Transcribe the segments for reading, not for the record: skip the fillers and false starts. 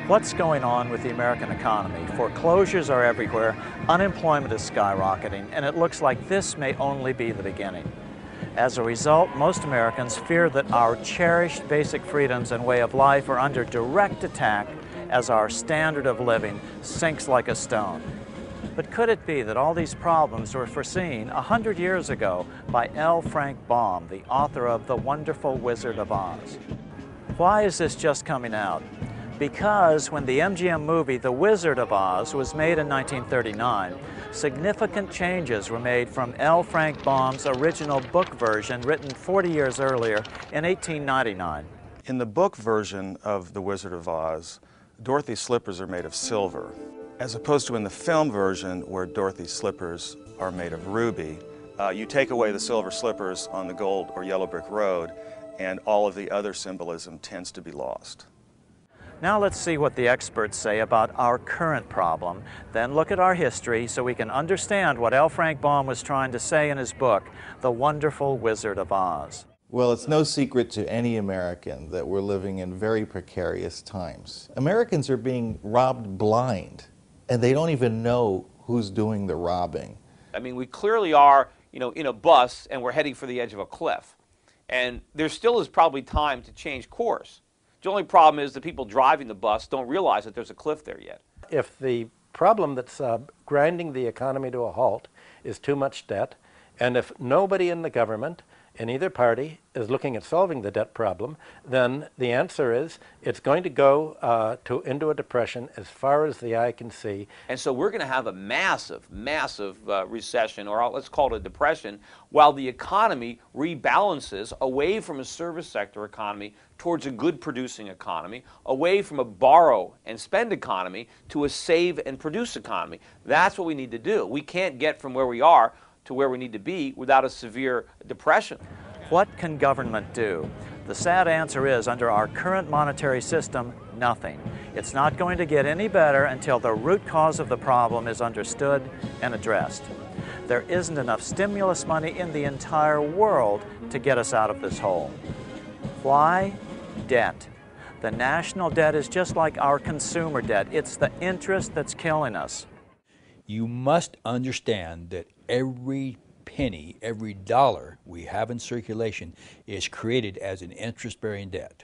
What's going on with the American economy? Foreclosures are everywhere, unemployment is skyrocketing, and it looks like this may only be the beginning. As a result, most Americans fear that our cherished basic freedoms and way of life are under direct attack as our standard of living sinks like a stone. But could it be that all these problems were foreseen 100 years ago by L. Frank Baum, the author of The Wonderful Wizard of Oz? Why is this just coming out? Because when the MGM movie The Wizard of Oz was made in 1939, significant changes were made from L. Frank Baum's original book version written 40 years earlier in 1899. In the book version of The Wizard of Oz, Dorothy's slippers are made of silver, as opposed to in the film version where Dorothy's slippers are made of ruby. You take away the silver slippers on the gold or yellow brick road, and all of the other symbolism tends to be lost. Now let's see what the experts say about our current problem, then look at our history so we can understand what L. Frank Baum was trying to say in his book, The Wonderful Wizard of Oz. Well, it's no secret to any American that we're living in very precarious times. Americans are being robbed blind, and they don't even know who's doing the robbing. I mean, we clearly are, in a bus and we're heading for the edge of a cliff. And there still is probably time to change course. The only problem is the people driving the bus don't realize that there's a cliff there yet. If the problem that's grinding the economy to a halt is too much debt, and if nobody in the government, in either party, is looking at solving the debt problem, then the answer is it's going to go into a depression as far as the eye can see. And so we're going to have a massive recession, or let's call it a depression, while the economy rebalances away from a service sector economy towards a good producing economy, away from a borrow and spend economy to a save and produce economy. That's what we need to do. We can't get from where we are to where we need to be without a severe depression. What can government do? The sad answer is, under our current monetary system, nothing. It's not going to get any better until the root cause of the problem is understood and addressed. There isn't enough stimulus money in the entire world to get us out of this hole. Why? Debt. The national debt is just like our consumer debt. It's the interest that's killing us. You must understand that every penny, every dollar we have in circulation is created as an interest-bearing debt.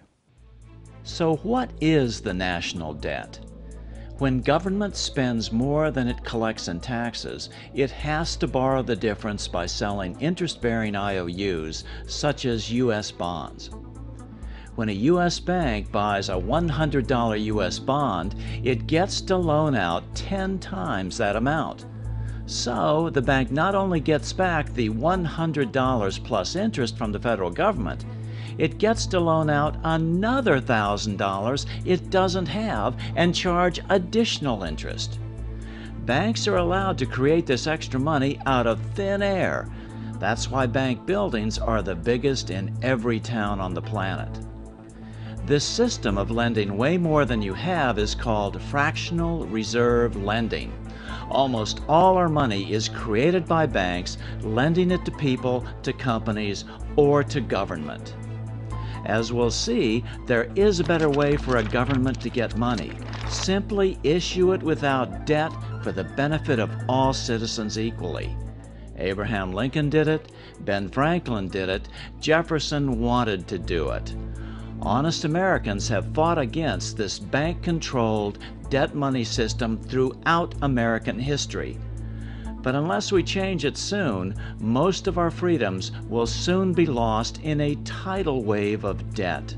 So what is the national debt? When government spends more than it collects in taxes, it has to borrow the difference by selling interest-bearing IOUs, such as U.S. bonds. When a U.S. bank buys a $100 U.S. bond, it gets to loan out 10 times that amount. So the bank not only gets back the $100 plus interest from the federal government, it gets to loan out another $1,000 it doesn't have and charge additional interest. Banks are allowed to create this extra money out of thin air. That's why bank buildings are the biggest in every town on the planet. This system of lending way more than you have is called fractional reserve lending. Almost all our money is created by banks, lending it to people, to companies, or to government. As we'll see, there is a better way for a government to get money. Simply issue it without debt for the benefit of all citizens equally. Abraham Lincoln did it, Ben Franklin did it, Jefferson wanted to do it. Honest Americans have fought against this bank-controlled debt money system throughout American history. But unless we change it soon, most of our freedoms will soon be lost in a tidal wave of debt.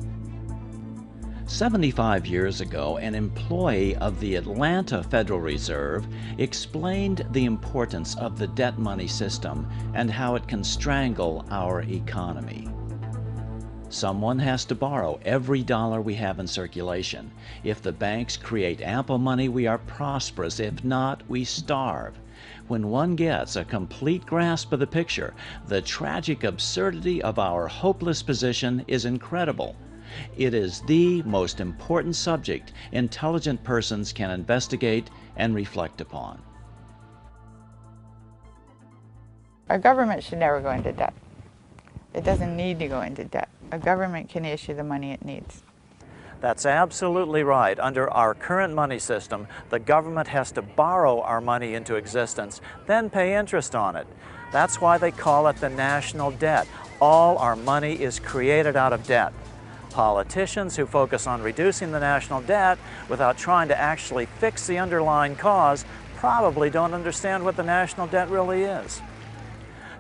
75 years ago, an employee of the Atlanta Federal Reserve explained the importance of the debt money system and how it can strangle our economy. Someone has to borrow every dollar we have in circulation. If the banks create ample money, we are prosperous. If not, we starve. When one gets a complete grasp of the picture, the tragic absurdity of our hopeless position is incredible. It is the most important subject intelligent persons can investigate and reflect upon. Our government should never go into debt. It doesn't need to go into debt. A government can issue the money it needs. That's absolutely right. Under our current money system, the government has to borrow our money into existence, then pay interest on it. That's why they call it the national debt. All our money is created out of debt. Politicians who focus on reducing the national debt without trying to actually fix the underlying cause probably don't understand what the national debt really is.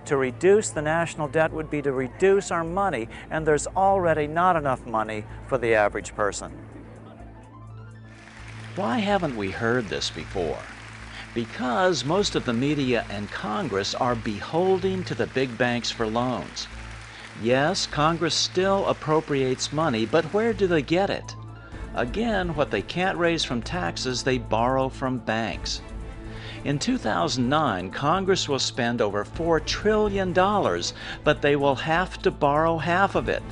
To reduce the national debt would be to reduce our money, and there's already not enough money for the average person. Why haven't we heard this before? Because most of the media and Congress are beholden to the big banks for loans. Yes, Congress still appropriates money, but where do they get it? Again, what they can't raise from taxes, they borrow from banks. In 2009, Congress will spend over $4 trillion, but they will have to borrow half of it.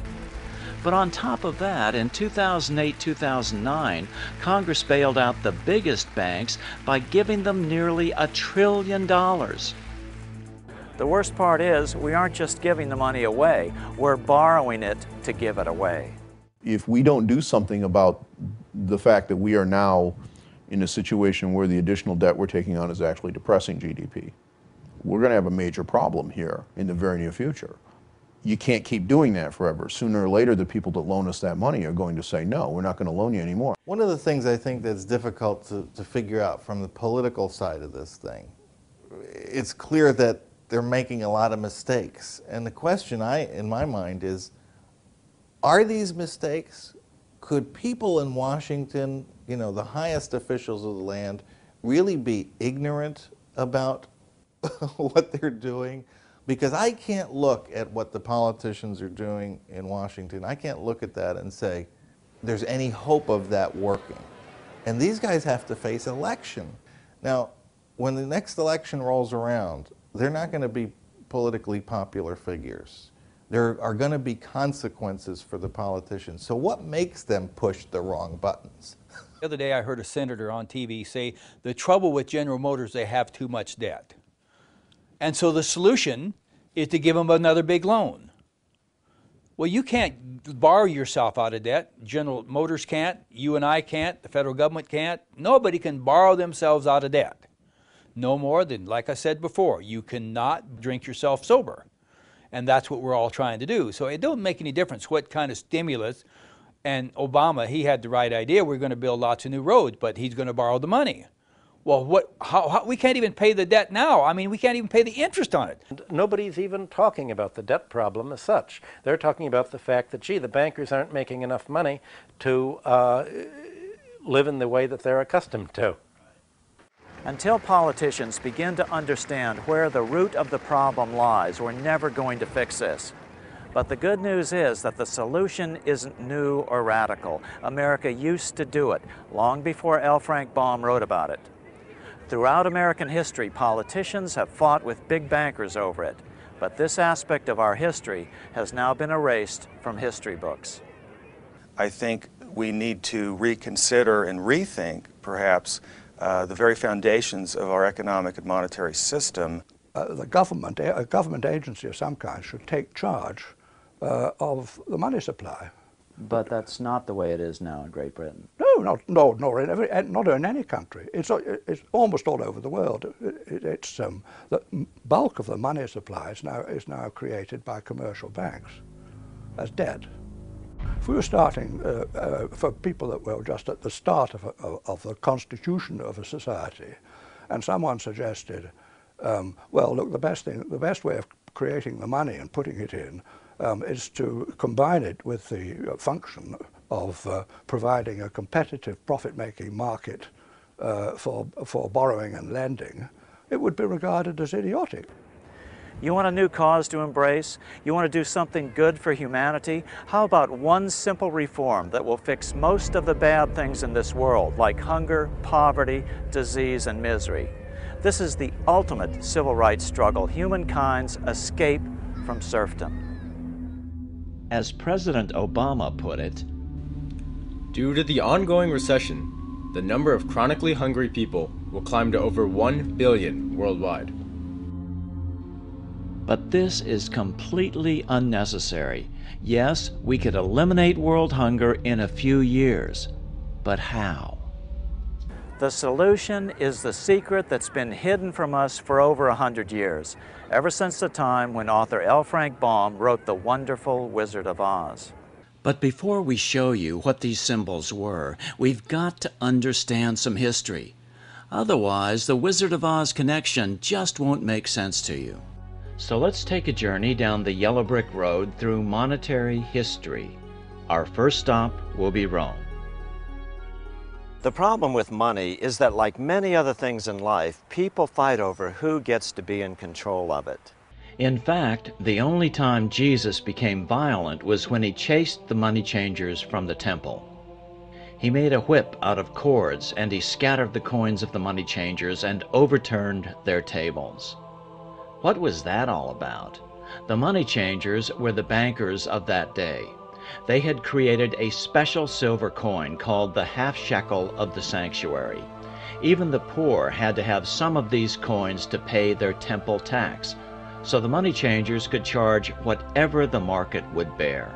But on top of that, in 2008-2009, Congress bailed out the biggest banks by giving them nearly $1 trillion. The worst part is, we aren't just giving the money away, we're borrowing it to give it away. If we don't do something about the fact that we are now in a situation where the additional debt we're taking on is actually depressing GDP, we're going to have a major problem here in the very near future. You can't keep doing that forever. Sooner or later, the people that loan us that money are going to say, no, we're not going to loan you anymore. One of the things I think that's difficult to figure out from the political side of this thing, it's clear that they're making a lot of mistakes. And the question in my mind is, are these mistakes? Could people in Washington, you know, the highest officials of the land, really be ignorant about what they're doing? Because I can't look at what the politicians are doing in Washington. I can't look at that and say there's any hope of that working. And these guys have to face election. Now, when the next election rolls around, they're not going to be politically popular figures. There are going to be consequences for the politicians. So what makes them push the wrong buttons? The other day I heard a senator on TV say, the trouble with General Motors, they have too much debt. And so the solution is to give them another big loan. Well, you can't borrow yourself out of debt. General Motors can't, you and I can't, the federal government can't. Nobody can borrow themselves out of debt. No more than, like I said before, you cannot drink yourself sober. And that's what we're all trying to do. So it don't make any difference what kind of stimulus. And Obama, he had the right idea. We're going to build lots of new roads, but he's going to borrow the money. Well, how we can't even pay the debt now. I mean, we can't even pay the interest on it. Nobody's even talking about the debt problem as such. They're talking about the fact that, gee, the bankers aren't making enough money to live in the way that they're accustomed to. Until politicians begin to understand where the root of the problem lies, we're never going to fix this. But the good news is that the solution isn't new or radical. America used to do it long before L. Frank Baum wrote about it. Throughout American history, politicians have fought with big bankers over it. But this aspect of our history has now been erased from history books. I think we need to reconsider and rethink, perhaps, the very foundations of our economic and monetary system. The government, a government agency of some kind, should take charge of the money supply. But that's not the way it is now in Great Britain. No, not in any country. It's almost all over the world. The bulk of the money supply is now created by commercial banks as debt. If we were starting for people that were just at the start of the constitution of a society, and someone suggested, well, look, the best way of creating the money and putting it in is to combine it with the function of providing a competitive profit-making market for borrowing and lending, it would be regarded as idiotic. You want a new cause to embrace? You want to do something good for humanity? How about one simple reform that will fix most of the bad things in this world, like hunger, poverty, disease, and misery? This is the ultimate civil rights struggle, humankind's escape from serfdom. As President Obama put it, due to the ongoing recession, the number of chronically hungry people will climb to over 1 billion worldwide. But this is completely unnecessary. Yes, we could eliminate world hunger in a few years, but how? The solution is the secret that's been hidden from us for over 100 years, ever since the time when author L. Frank Baum wrote the wonderful Wizard of Oz. But before we show you what these symbols were, we've got to understand some history. Otherwise, the Wizard of Oz connection just won't make sense to you. So let's take a journey down the yellow brick road through monetary history. Our first stop will be Rome. The problem with money is that, like many other things in life, people fight over who gets to be in control of it. In fact, the only time Jesus became violent was when he chased the money changers from the temple. He made a whip out of cords, and he scattered the coins of the money changers and overturned their tables. What was that all about? The money changers were the bankers of that day. They had created a special silver coin called the half shekel of the sanctuary. Even the poor had to have some of these coins to pay their temple tax, so the money changers could charge whatever the market would bear.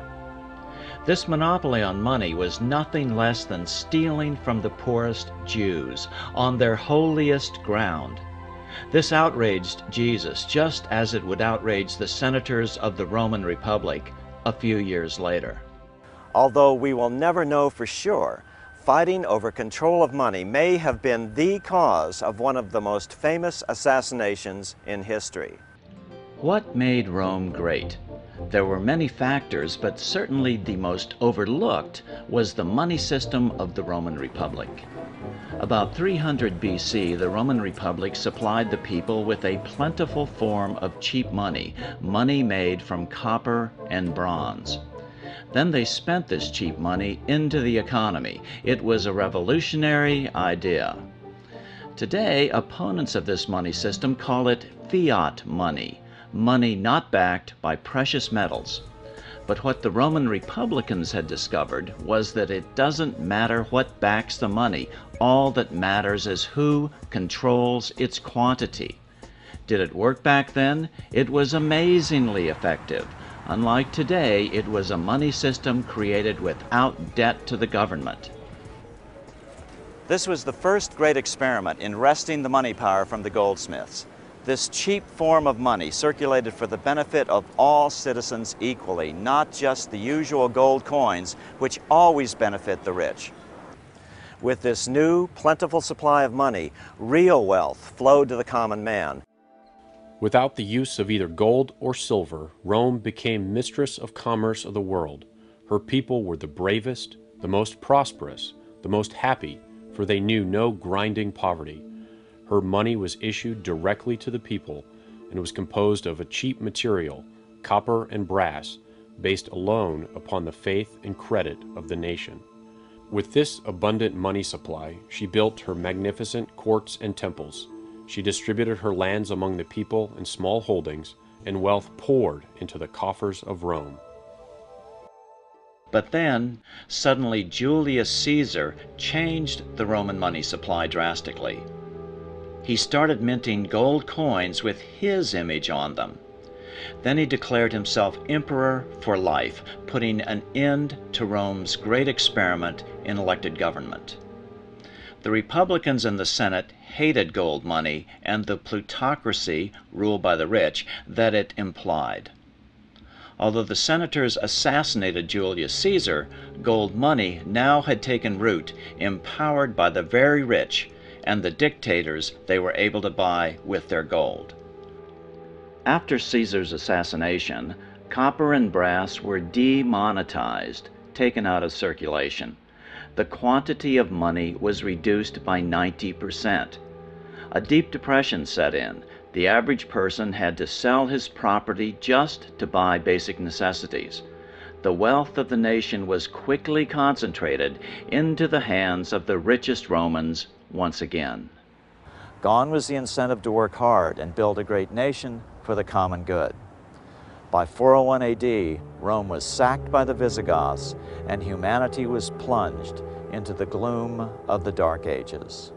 This monopoly on money was nothing less than stealing from the poorest Jews on their holiest ground. This outraged Jesus just as it would outrage the senators of the Roman Republic a few years later. Although we will never know for sure, fighting over control of money may have been the cause of one of the most famous assassinations in history. What made Rome great? There were many factors, but certainly the most overlooked was the money system of the Roman Republic. About 300 BC, the Roman Republic supplied the people with a plentiful form of cheap money, money made from copper and bronze. Then they spent this cheap money into the economy. It was a revolutionary idea. Today, opponents of this money system call it fiat money, money not backed by precious metals. But what the Roman Republicans had discovered was that it doesn't matter what backs the money. All that matters is who controls its quantity. Did it work back then? It was amazingly effective. Unlike today, it was a money system created without debt to the government. This was the first great experiment in wresting the money power from the goldsmiths. This cheap form of money circulated for the benefit of all citizens equally, not just the usual gold coins, which always benefit the rich. With this new, plentiful supply of money, real wealth flowed to the common man. Without the use of either gold or silver, Rome became mistress of commerce of the world. Her people were the bravest, the most prosperous, the most happy, for they knew no grinding poverty. Her money was issued directly to the people and was composed of a cheap material, copper and brass, based alone upon the faith and credit of the nation. With this abundant money supply, she built her magnificent courts and temples. She distributed her lands among the people in small holdings, and wealth poured into the coffers of Rome. But then, suddenly Julius Caesar changed the Roman money supply drastically. He started minting gold coins with his image on them. Then he declared himself emperor for life, putting an end to Rome's great experiment in elected government. The Republicans in the Senate hated gold money and the plutocracy, ruled by the rich, that it implied. Although the senators assassinated Julius Caesar, gold money now had taken root, empowered by the very rich and the dictators they were able to buy with their gold. After Caesar's assassination, copper and brass were demonetized, taken out of circulation. The quantity of money was reduced by 90%. A deep depression set in. The average person had to sell his property just to buy basic necessities. The wealth of the nation was quickly concentrated into the hands of the richest Romans once again. Gone was the incentive to work hard and build a great nation for the common good. By 401 AD, Rome was sacked by the Visigoths, and humanity was plunged into the gloom of the Dark Ages.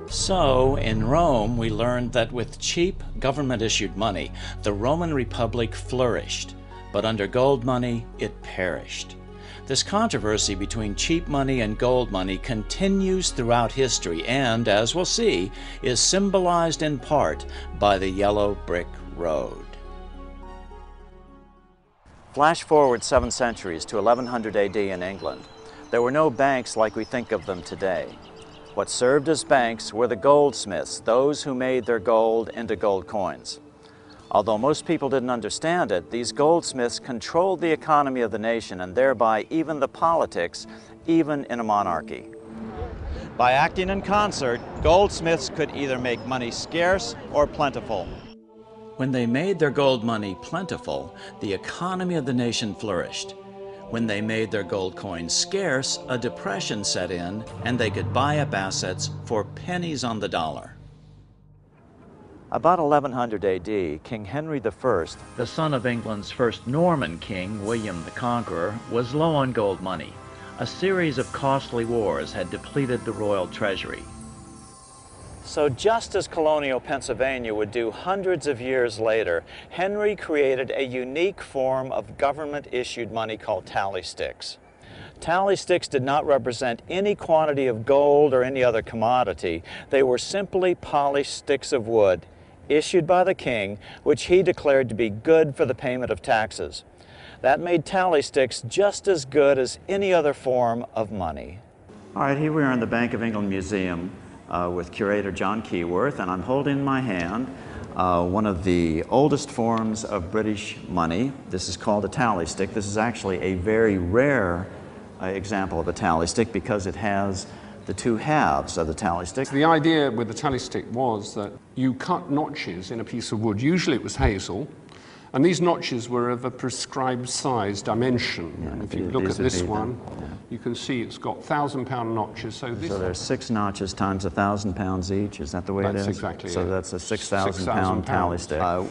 So, in Rome, we learned that with cheap government-issued money, the Roman Republic flourished, but under gold money, it perished. This controversy between cheap money and gold money continues throughout history and, as we'll see, is symbolized in part by the yellow brick road. Flash forward 7 centuries to 1100 AD in England. There were no banks like we think of them today. What served as banks were the goldsmiths, those who made their gold into gold coins. Although most people didn't understand it, these goldsmiths controlled the economy of the nation and thereby even the politics, even in a monarchy. By acting in concert, goldsmiths could either make money scarce or plentiful. When they made their gold money plentiful, the economy of the nation flourished. When they made their gold coins scarce, a depression set in and they could buy up assets for pennies on the dollar. About 1100 AD, King Henry I, the son of England's first Norman king, William the Conqueror, was low on gold money. A series of costly wars had depleted the royal treasury. So just as colonial Pennsylvania would do hundreds of years later, Henry created a unique form of government-issued money called tally sticks. Tally sticks did not represent any quantity of gold or any other commodity. They were simply polished sticks of wood, issued by the king, which he declared to be good for the payment of taxes. That made tally sticks just as good as any other form of money. All right, here we are in the Bank of England Museum with curator John Keyworth, and I'm holding in my hand one of the oldest forms of British money. This is called a tally stick. This is actually a very rare example of a tally stick because it has the two halves of the tally stick. The idea with the tally stick was that you cut notches in a piece of wood. Usually it was hazel, and these notches were of a prescribed size dimension. Yeah, and if you look at this one, you can see it's got 1,000-pound notches. So there's 6 notches times 1,000 pounds each. Is that the way it is? That's exactly so it. That's a 6,000-pound tally stick. Pounds.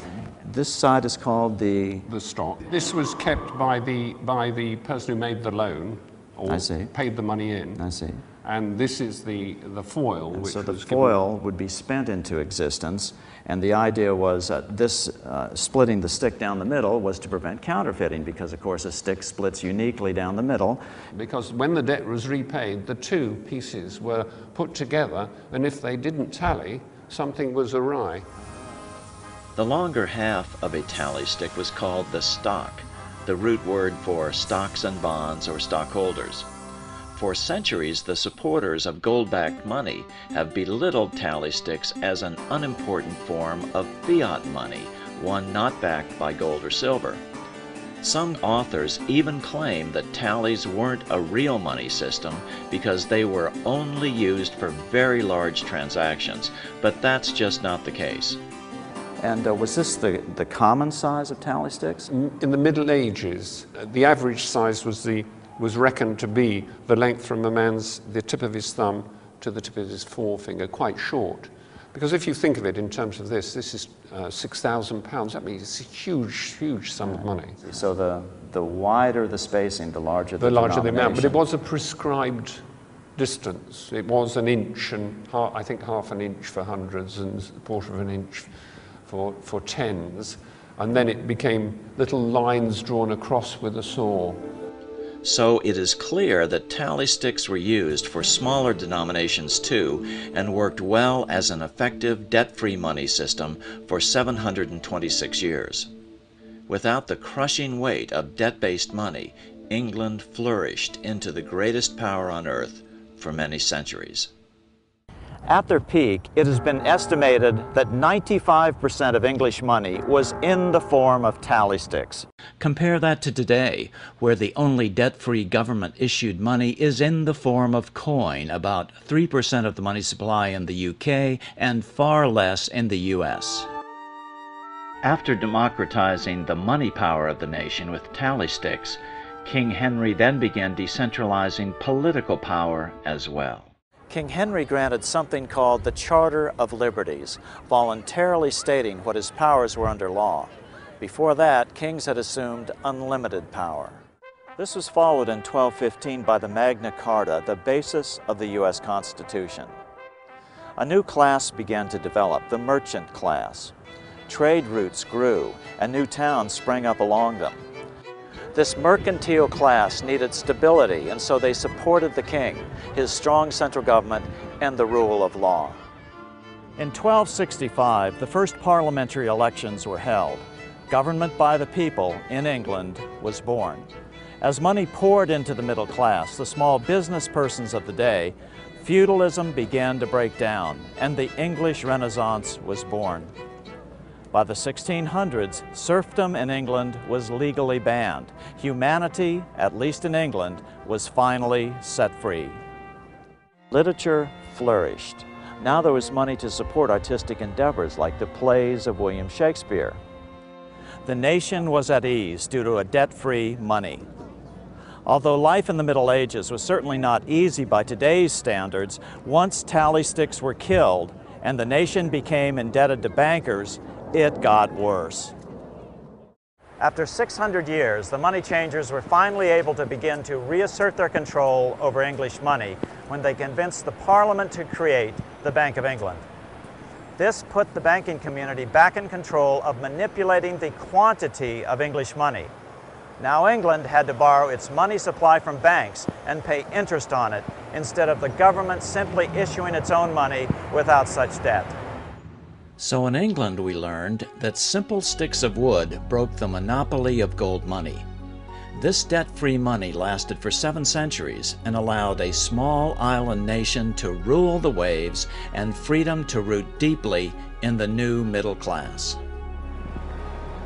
This side is called the stock. This was kept by the person who made the loan, or paid the money in. I see. And this is the foil. And so the foil would be spent into existence, and the idea was this splitting the stick down the middle was to prevent counterfeiting, because of course a stick splits uniquely down the middle. Because when the debt was repaid, the two pieces were put together, and if they didn't tally, something was awry. The longer half of a tally stick was called the stock, the root word for stocks and bonds or stockholders. For centuries, the supporters of gold-backed money have belittled tally sticks as an unimportant form of fiat money, one not backed by gold or silver. Some authors even claim that tallies weren't a real money system because they were only used for very large transactions, but that's just not the case. And was this the common size of tally sticks? In the Middle Ages, the average size was reckoned to be the length from the tip of his thumb to the tip of his forefinger, quite short. Because if you think of it in terms of this is 6,000 pounds. That means it's a huge, huge sum of money. So the wider the spacing, the larger the larger the amount. But it was a prescribed distance. It was an inch, and I think half an inch for hundreds and a quarter of an inch for tens. And then it became little lines drawn across with a saw. So it is clear that tally sticks were used for smaller denominations too, and worked well as an effective debt-free money system for 726 years. Without the crushing weight of debt-based money, England flourished into the greatest power on earth for many centuries. At their peak, it has been estimated that 95% of English money was in the form of tally sticks. Compare that to today, where the only debt-free government-issued money is in the form of coin, about 3% of the money supply in the UK and far less in the US. After democratizing the money power of the nation with tally sticks, King Henry then began decentralizing political power as well. King Henry granted something called the Charter of Liberties, voluntarily stating what his powers were under law. Before that, kings had assumed unlimited power. This was followed in 1215 by the Magna Carta, the basis of the U.S. Constitution. A new class began to develop, the merchant class. Trade routes grew, and new towns sprang up along them. This mercantile class needed stability, and so they supported the king, his strong central government, and the rule of law. In 1265, the first parliamentary elections were held. Government by the people in England was born. As money poured into the middle class, the small business persons of the day, feudalism began to break down, and the English Renaissance was born. By the 1600s, serfdom in England was legally banned. Humanity, at least in England, was finally set free. Literature flourished. Now there was money to support artistic endeavors like the plays of William Shakespeare. The nation was at ease due to a debt-free money. Although life in the Middle Ages was certainly not easy by today's standards, once tally sticks were killed and the nation became indebted to bankers, it got worse. After 600 years, the money changers were finally able to begin to reassert their control over English money when they convinced the Parliament to create the Bank of England. This put the banking community back in control of manipulating the quantity of English money. Now England had to borrow its money supply from banks and pay interest on it, instead of the government simply issuing its own money without such debt. So in England we learned that simple sticks of wood broke the monopoly of gold money. This debt-free money lasted for 7 centuries and allowed a small island nation to rule the waves and freedom to root deeply in the new middle class.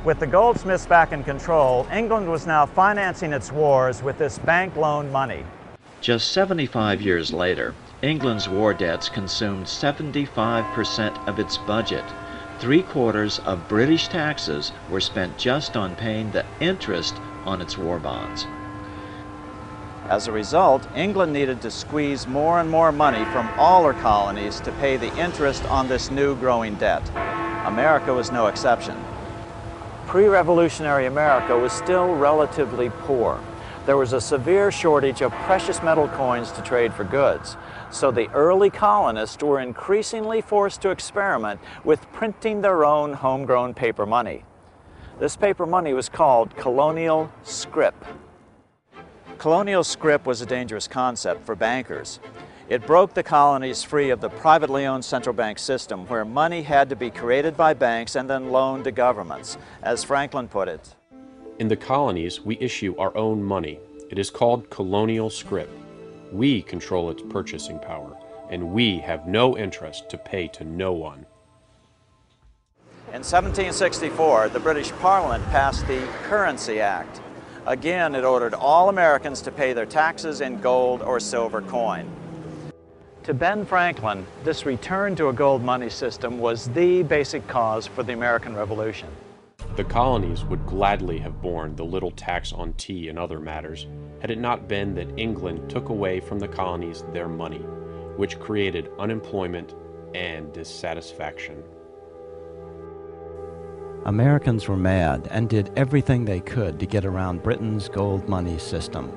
With the goldsmiths back in control, England was now financing its wars with this bank loan money. Just 75 years later, England's war debts consumed 75% of its budget. 3/4 of British taxes were spent just on paying the interest on its war bonds. As a result, England needed to squeeze more and more money from all her colonies to pay the interest on this new growing debt. America was no exception. Pre-revolutionary America was still relatively poor. There was a severe shortage of precious metal coins to trade for goods, so the early colonists were increasingly forced to experiment with printing their own homegrown paper money. This paper money was called colonial scrip. Colonial scrip was a dangerous concept for bankers. It broke the colonies free of the privately owned central bank system, where money had to be created by banks and then loaned to governments. As Franklin put it, In the colonies, we issue our own money. It is called colonial scrip. We control its purchasing power, and we have no interest to pay to no one. in 1764, the British Parliament passed the Currency Act. Again, it ordered all Americans to pay their taxes in gold or silver coin. To Ben Franklin, this return to a gold money system was the basic cause for the American Revolution. The colonies would gladly have borne the little tax on tea and other matters, had it not been that England took away from the colonies their money, which created unemployment and dissatisfaction. Americans were mad and did everything they could to get around Britain's gold money system.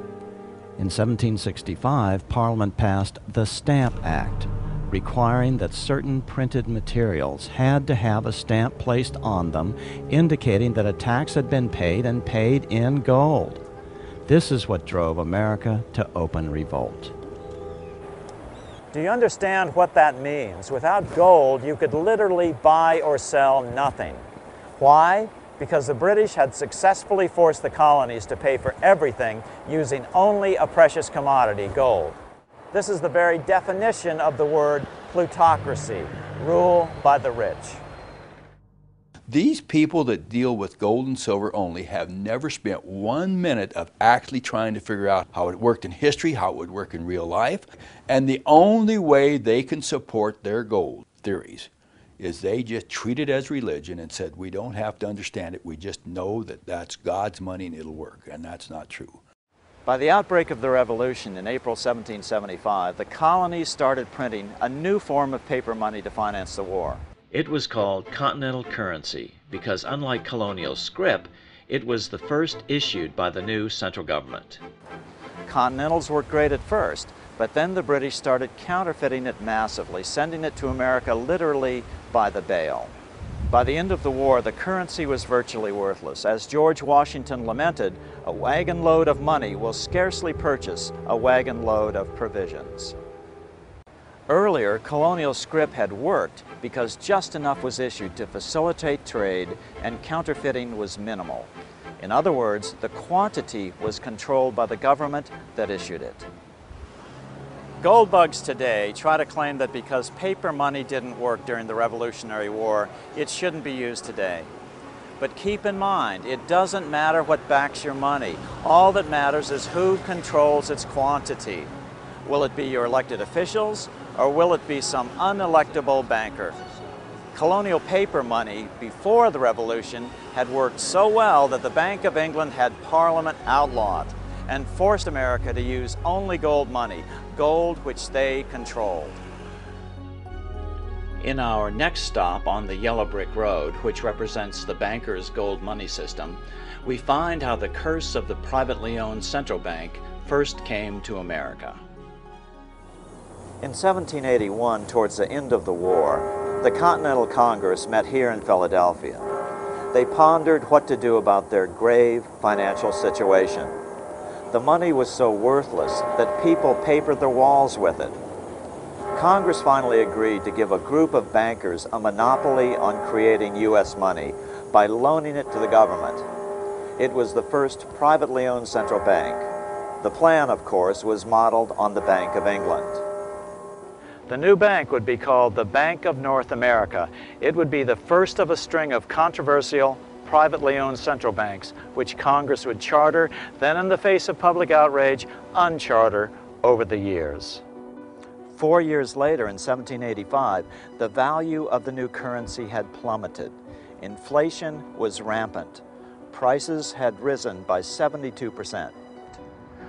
In 1765, Parliament passed the Stamp Act, requiring that certain printed materials had to have a stamp placed on them indicating that a tax had been paid and paid in gold. This is what drove America to open revolt. Do you understand what that means? Without gold, you could literally buy or sell nothing. Why? Because the British had successfully forced the colonies to pay for everything using only a precious commodity, gold. This is the very definition of the word plutocracy, rule by the rich. These people that deal with gold and silver only have never spent 1 minute of actually trying to figure out how it worked in history, how it would work in real life, and the only way they can support their gold theories is they just treat it as religion and said, we don't have to understand it, we just know that that's God's money and it'll work, and that's not true. By the outbreak of the Revolution in April 1775, the colonies started printing a new form of paper money to finance the war. It was called continental currency because, unlike colonial scrip, it was the first issued by the new central government. Continentals worked great at first, But then the British started counterfeiting it massively, sending it to America literally by the bale. By the end of the war, the currency was virtually worthless. As George Washington lamented, a wagon load of money will scarcely purchase a wagon load of provisions. Earlier, colonial scrip had worked because just enough was issued to facilitate trade and counterfeiting was minimal. In other words, the quantity was controlled by the government that issued it. Gold bugs today try to claim that because paper money didn't work during the Revolutionary War, it shouldn't be used today. But keep in mind, it doesn't matter what backs your money. All that matters is who controls its quantity. Will it be your elected officials, or will it be some unelectable banker? Colonial paper money before the Revolution had worked so well that the Bank of England had Parliament outlawed and forced America to use only gold money, gold which they controlled. In our next stop on the Yellow Brick Road, which represents the banker's gold money system, we find how the curse of the privately owned central bank first came to America. In 1781, towards the end of the war, the Continental Congress met here in Philadelphia. They pondered what to do about their grave financial situation. The money was so worthless that people papered their walls with it. Congress finally agreed to give a group of bankers a monopoly on creating U.S. money by loaning it to the government. It was the first privately owned central bank. The plan, of course, was modeled on the Bank of England. The new bank would be called the Bank of North America. It would be the first of a string of controversial, privately owned central banks, which Congress would charter, then in the face of public outrage, uncharter over the years. 4 years later, in 1785, the value of the new currency had plummeted. Inflation was rampant. Prices had risen by 72%.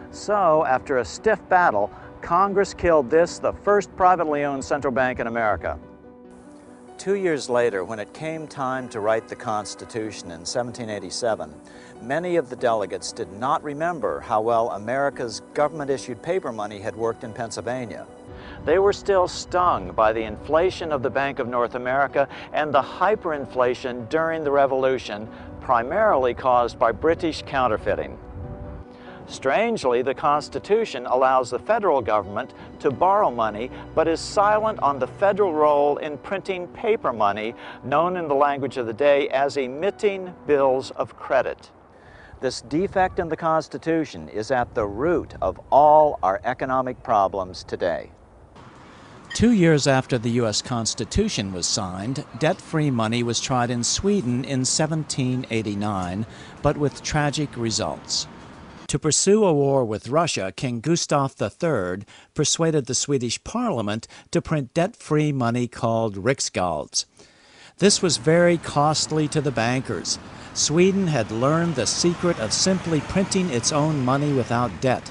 So, after a stiff battle, Congress killed this, the first privately owned central bank in America. 2 years later, when it came time to write the Constitution in 1787, many of the delegates did not remember how well America's government-issued paper money had worked in Pennsylvania. They were still stung by the inflation of the Bank of North America and the hyperinflation during the Revolution, primarily caused by British counterfeiting. Strangely, the Constitution allows the federal government to borrow money, but is silent on the federal role in printing paper money, known in the language of the day as emitting bills of credit. This defect in the Constitution is at the root of all our economic problems today. 2 years after the U.S. Constitution was signed, debt-free money was tried in Sweden in 1789, but with tragic results. To pursue a war with Russia, King Gustav III persuaded the Swedish Parliament to print debt-free money called riksgälds. This was very costly to the bankers. Sweden had learned the secret of simply printing its own money without debt.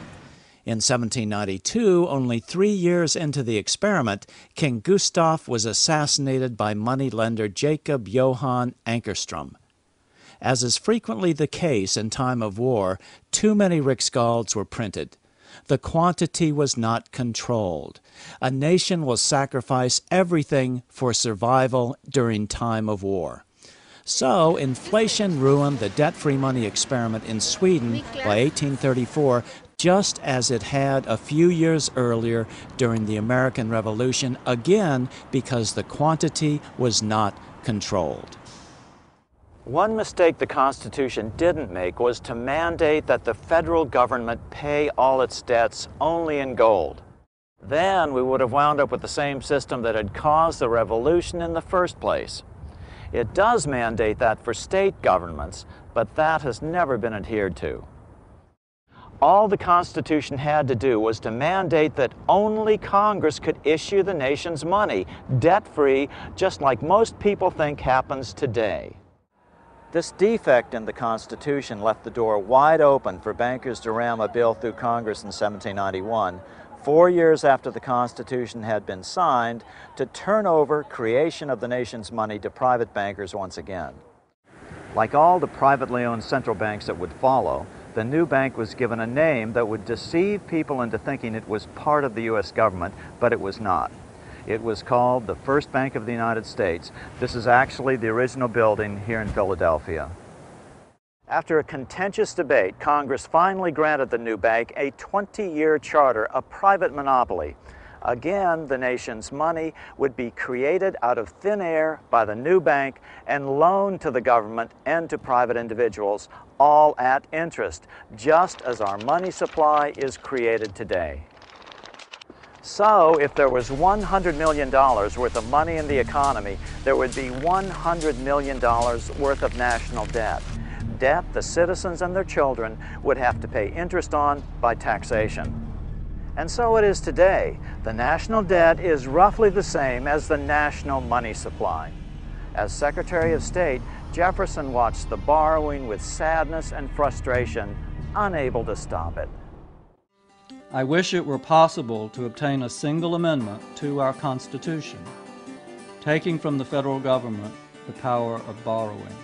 In 1792, only 3 years into the experiment, King Gustav was assassinated by moneylender Jacob Johan Ankerström. As is frequently the case in time of war, too many riksgälds were printed. The quantity was not controlled. A nation will sacrifice everything for survival during time of war. So, inflation ruined the debt-free money experiment in Sweden by 1834, just as it had a few years earlier during the American Revolution, again because the quantity was not controlled. One mistake the Constitution didn't make was to mandate that the federal government pay all its debts only in gold. Then we would have wound up with the same system that had caused the revolution in the first place. It does mandate that for state governments, but that has never been adhered to. All the Constitution had to do was to mandate that only Congress could issue the nation's money, debt-free, just like most people think happens today. This defect in the Constitution left the door wide open for bankers to ram a bill through Congress in 1791, 4 years after the Constitution had been signed, to turn over creation of the nation's money to private bankers once again. Like all the privately owned central banks that would follow, the new bank was given a name that would deceive people into thinking it was part of the U.S. government, but it was not. It was called the First Bank of the United States. This is actually the original building here in Philadelphia. After a contentious debate, Congress finally granted the new bank a 20-year charter, a private monopoly. Again, the nation's money would be created out of thin air by the new bank and loaned to the government and to private individuals, all at interest, just as our money supply is created today. So, if there was $100 million worth of money in the economy, there would be $100 million worth of national debt. Debt the citizens and their children would have to pay interest on by taxation. And so it is today. The national debt is roughly the same as the national money supply. As Secretary of State, Jefferson watched the borrowing with sadness and frustration, unable to stop it. I wish it were possible to obtain a single amendment to our Constitution, taking from the federal government the power of borrowing.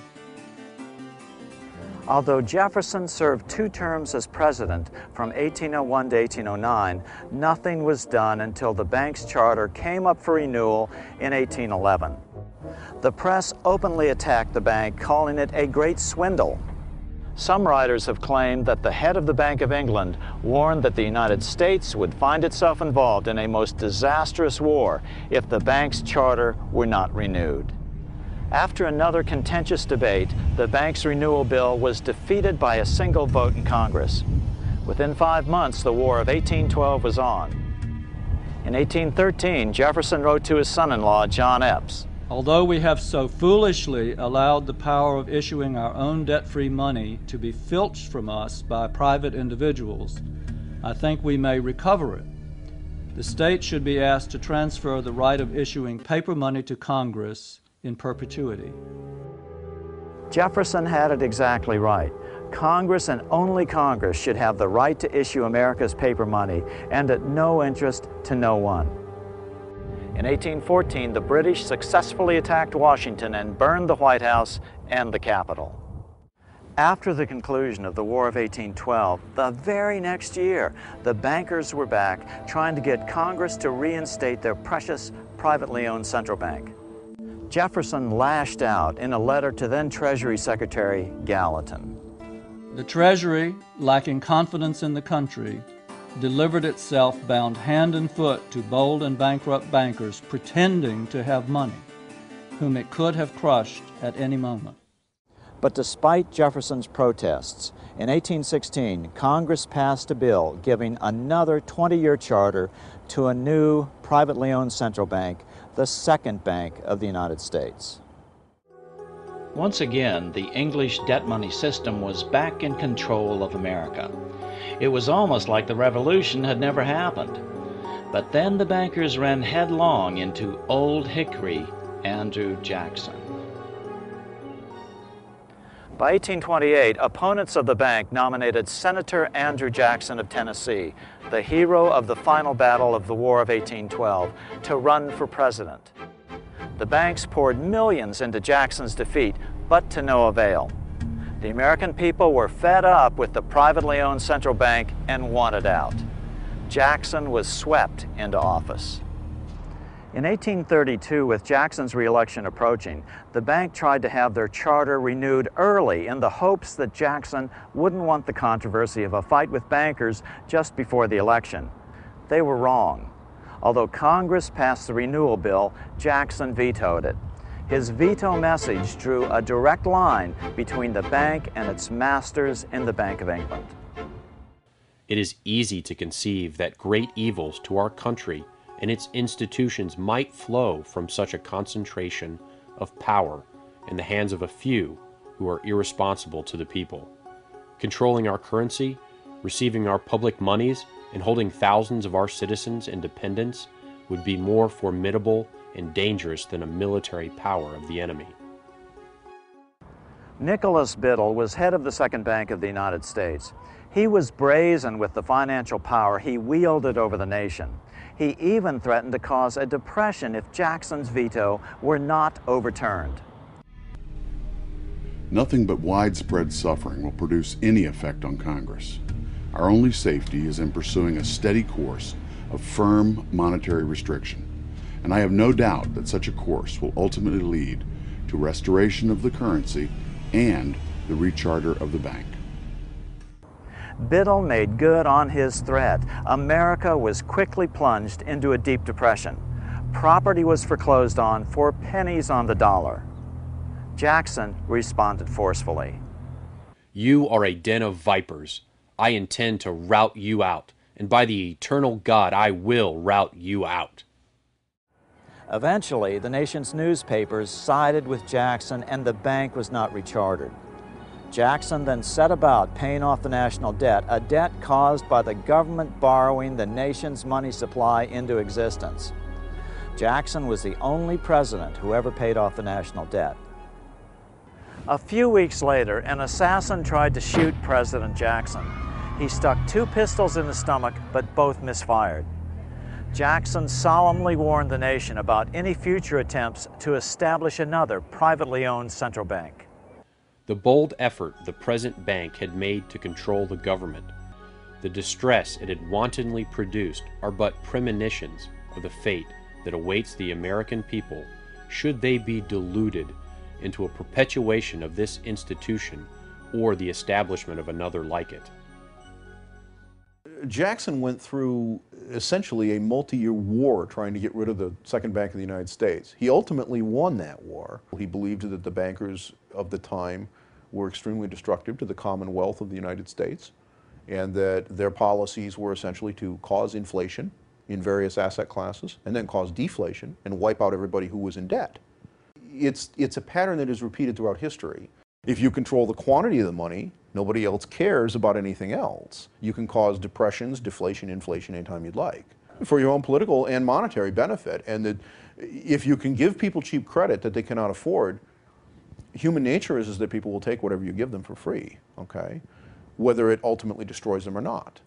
Although Jefferson served 2 terms as president from 1801 to 1809, nothing was done until the bank's charter came up for renewal in 1811. The press openly attacked the bank, calling it a great swindle. Some writers have claimed that the head of the Bank of England warned that the United States would find itself involved in a most disastrous war if the bank's charter were not renewed. After another contentious debate, the bank's renewal bill was defeated by a single vote in Congress. Within 5 months, the War of 1812 was on. In 1813, Jefferson wrote to his son-in-law, John Epps, Although we have so foolishly allowed the power of issuing our own debt-free money to be filched from us by private individuals, I think we may recover it. The state should be asked to transfer the right of issuing paper money to Congress in perpetuity. Jefferson had it exactly right. Congress and only Congress should have the right to issue America's paper money, and at no interest to no one. In 1814, the British successfully attacked Washington and burned the White House and the Capitol. After the conclusion of the War of 1812, the very next year, the bankers were back trying to get Congress to reinstate their precious privately owned central bank. Jefferson lashed out in a letter to then Treasury Secretary Gallatin. The Treasury, lacking confidence in the country, delivered itself bound hand and foot to bold and bankrupt bankers pretending to have money, whom it could have crushed at any moment. But despite Jefferson's protests, in 1816, Congress passed a bill giving another 20-year charter to a new privately owned central bank, the second bank of the United States. Once again, the English debt money system was back in control of America. It was almost like the revolution had never happened. But then the bankers ran headlong into Old Hickory Andrew Jackson. By 1828, opponents of the bank nominated Senator Andrew Jackson of Tennessee, the hero of the final battle of the War of 1812, to run for president. The banks poured millions into Jackson's defeat, but to no avail. The American people were fed up with the privately owned central bank and wanted out. Jackson was swept into office. In 1832, with Jackson's re-election approaching, the bank tried to have their charter renewed early in the hopes that Jackson wouldn't want the controversy of a fight with bankers just before the election. They were wrong. Although Congress passed the renewal bill, Jackson vetoed it. His veto message drew a direct line between the bank and its masters in the Bank of England. It is easy to conceive that great evils to our country and its institutions might flow from such a concentration of power in the hands of a few who are irresponsible to the people. Controlling our currency, receiving our public monies, and holding thousands of our citizens in dependence would be more formidable and dangerous than a military power of the enemy. Nicholas Biddle was head of the Second Bank of the United States. He was brazen with the financial power he wielded over the nation. He even threatened to cause a depression if Jackson's veto were not overturned. Nothing but widespread suffering will produce any effect on Congress. Our only safety is in pursuing a steady course of firm monetary restriction, and I have no doubt that such a course will ultimately lead to restoration of the currency and the recharter of the bank. Biddle made good on his threat. America was quickly plunged into a deep depression. Property was foreclosed on for pennies on the dollar. Jackson responded forcefully. You are a den of vipers. I intend to rout you out, and by the eternal God, I will rout you out. Eventually, the nation's newspapers sided with Jackson and the bank was not rechartered. Jackson then set about paying off the national debt, a debt caused by the government borrowing the nation's money supply into existence. Jackson was the only president who ever paid off the national debt. A few weeks later, an assassin tried to shoot President Jackson. He stuck 2 pistols in the stomach, but both misfired. Jackson solemnly warned the nation about any future attempts to establish another privately owned central bank. The bold effort the present bank had made to control the government, the distress it had wantonly produced, are but premonitions of the fate that awaits the American people should they be deluded into a perpetuation of this institution or the establishment of another like it. Jackson went through essentially a multi-year war trying to get rid of the second bank of the United States. He ultimately won that war. He believed that the bankers of the time were extremely destructive to the commonwealth of the United States, and that their policies were essentially to cause inflation in various asset classes and then cause deflation and wipe out everybody who was in debt. It's a pattern that is repeated throughout history. If you control the quantity of the money, nobody else cares about anything else. You can cause depressions, deflation, inflation anytime you'd like for your own political and monetary benefit. And that if you can give people cheap credit that they cannot afford, human nature is that people will take whatever you give them for free, okay? Whether it ultimately destroys them or not.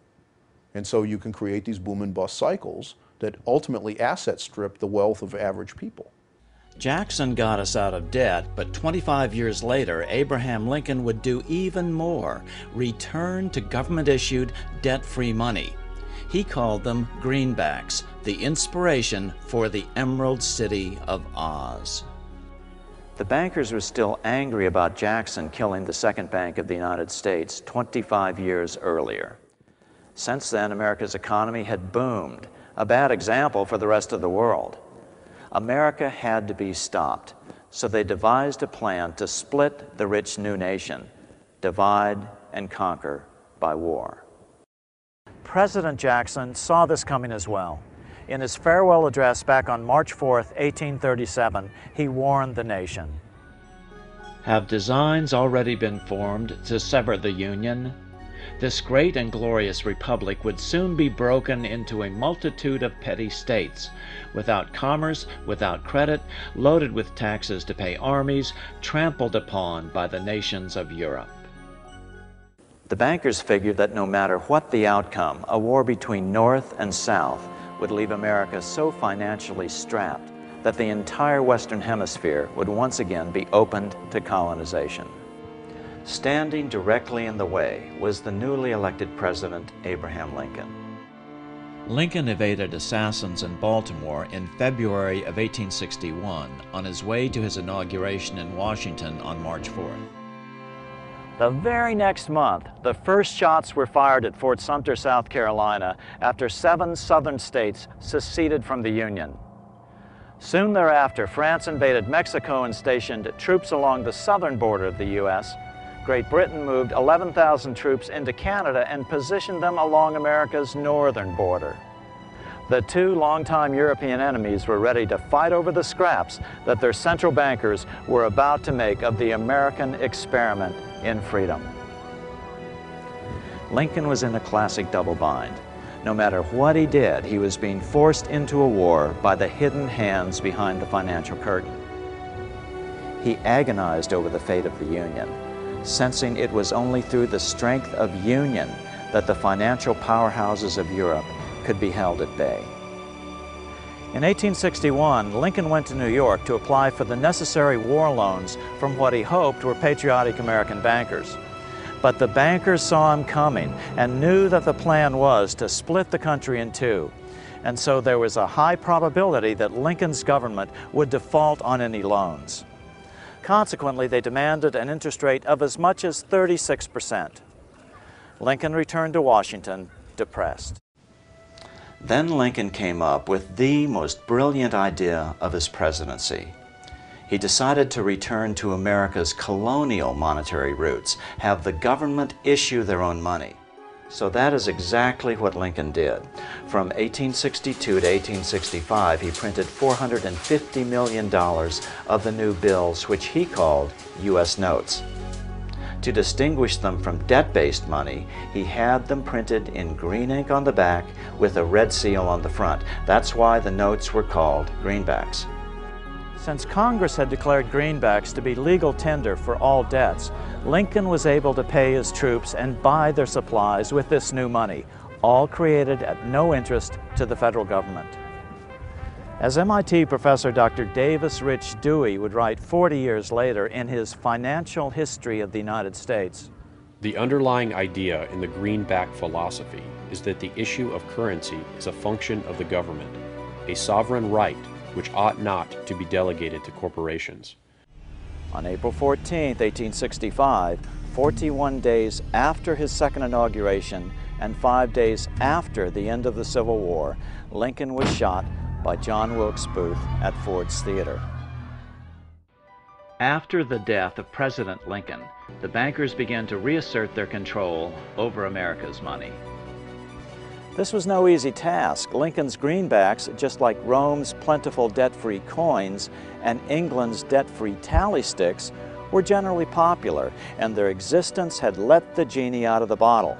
And so you can create these boom and bust cycles that ultimately asset strip the wealth of average people. Jackson got us out of debt, but 25 years later, Abraham Lincoln would do even more, return to government-issued, debt-free money. He called them greenbacks, the inspiration for the Emerald City of Oz. The bankers were still angry about Jackson killing the second bank of the United States 25 years earlier. Since then, America's economy had boomed, a bad example for the rest of the world. America had to be stopped, so they devised a plan to split the rich new nation, divide and conquer by war. President Jackson saw this coming as well. In his farewell address back on March 4th, 1837, he warned the nation. Have designs already been formed to sever the Union? This great and glorious republic would soon be broken into a multitude of petty states, without commerce, without credit, loaded with taxes to pay armies, trampled upon by the nations of Europe. The bankers figured that no matter what the outcome, a war between North and South would leave America so financially strapped that the entire Western Hemisphere would once again be opened to colonization. Standing directly in the way was the newly elected President Abraham Lincoln. Lincoln evaded assassins in Baltimore in February of 1861 on his way to his inauguration in Washington on March 4th. The very next month, the first shots were fired at Fort Sumter, South Carolina, after 7 southern states seceded from the Union. Soon thereafter, France invaded Mexico and stationed troops along the southern border of the U.S. Great Britain moved 11,000 troops into Canada and positioned them along America's northern border. The 2 longtime European enemies were ready to fight over the scraps that their central bankers were about to make of the American experiment in freedom. Lincoln was in a classic double bind. No matter what he did, he was being forced into a war by the hidden hands behind the financial curtain. He agonized over the fate of the Union, sensing it was only through the strength of union that the financial powerhouses of Europe could be held at bay. In 1861, Lincoln went to New York to apply for the necessary war loans from what he hoped were patriotic American bankers. But the bankers saw him coming and knew that the plan was to split the country in two. And so there was a high probability that Lincoln's government would default on any loans. Consequently, they demanded an interest rate of as much as 36%. Lincoln returned to Washington depressed. Then Lincoln came up with the most brilliant idea of his presidency. He decided to return to America's colonial monetary roots, have the government issue their own money. So that is exactly what Lincoln did. From 1862 to 1865, he printed $450 million of the new bills, which he called U.S. notes. To distinguish them from debt-based money, he had them printed in green ink on the back with a red seal on the front. That's why the notes were called greenbacks. Since Congress had declared greenbacks to be legal tender for all debts, Lincoln was able to pay his troops and buy their supplies with this new money, all created at no interest to the federal government. As MIT professor Dr. Davis Rich Dewey would write 40 years later in his Financial History of the United States, the underlying idea in the greenback philosophy is that the issue of currency is a function of the government, a sovereign right which ought not to be delegated to corporations. On April 14, 1865, 41 days after his second inauguration and 5 days after the end of the Civil War, Lincoln was shot by John Wilkes Booth at Ford's Theater. After the death of President Lincoln, the bankers began to reassert their control over America's money. This was no easy task. Lincoln's greenbacks, just like Rome's plentiful debt-free coins and England's debt-free tally sticks, were generally popular, and their existence had let the genie out of the bottle.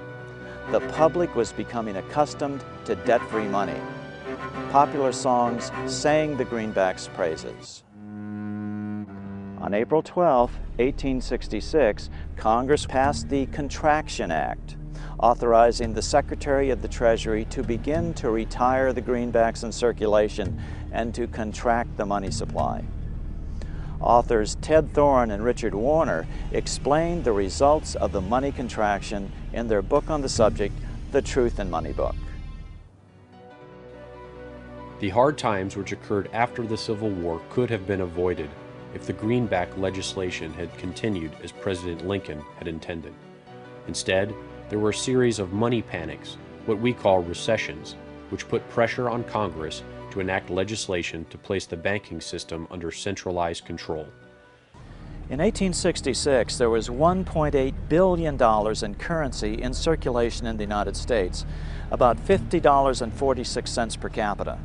The public was becoming accustomed to debt-free money. Popular songs sang the greenbacks' praises. On April 12, 1866, Congress passed the Contraction Act, authorizing the Secretary of the Treasury to begin to retire the greenbacks in circulation and to contract the money supply. Authors Ted Thorne and Richard Warner explained the results of the money contraction in their book on the subject, The Truth in Money Book. The hard times which occurred after the Civil War could have been avoided if the greenback legislation had continued as President Lincoln had intended. Instead, there were a series of money panics, what we call recessions, which put pressure on Congress to enact legislation to place the banking system under centralized control. In 1866, there was $1.8 billion in currency in circulation in the United States, about $50.46 per capita.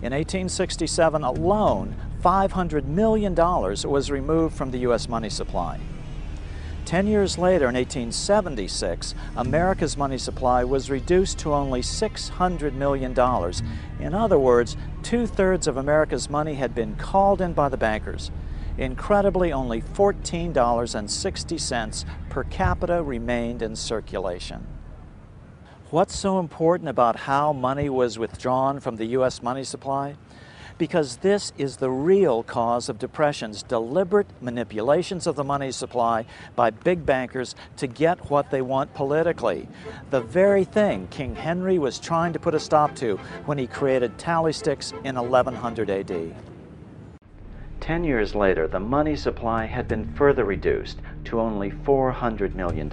In 1867 alone, $500 million was removed from the U.S. money supply. 10 years later, in 1876, America's money supply was reduced to only $600 million. In other words, 2/3 of America's money had been called in by the bankers. Incredibly, only $14.60 per capita remained in circulation. What's so important about how money was withdrawn from the U.S. money supply? Because this is the real cause of depressions, deliberate manipulations of the money supply by big bankers to get what they want politically. The very thing King Henry was trying to put a stop to when he created tally sticks in 1100 AD. 10 years later, the money supply had been further reduced to only $400 million,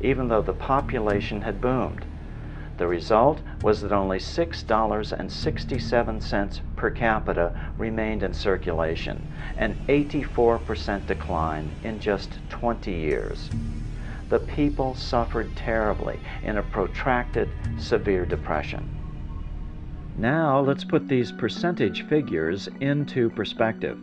even though the population had boomed. The result was that only $6.67 per capita remained in circulation, an 84% decline in just 20 years. The people suffered terribly in a protracted, severe depression. Now let's put these percentage figures into perspective.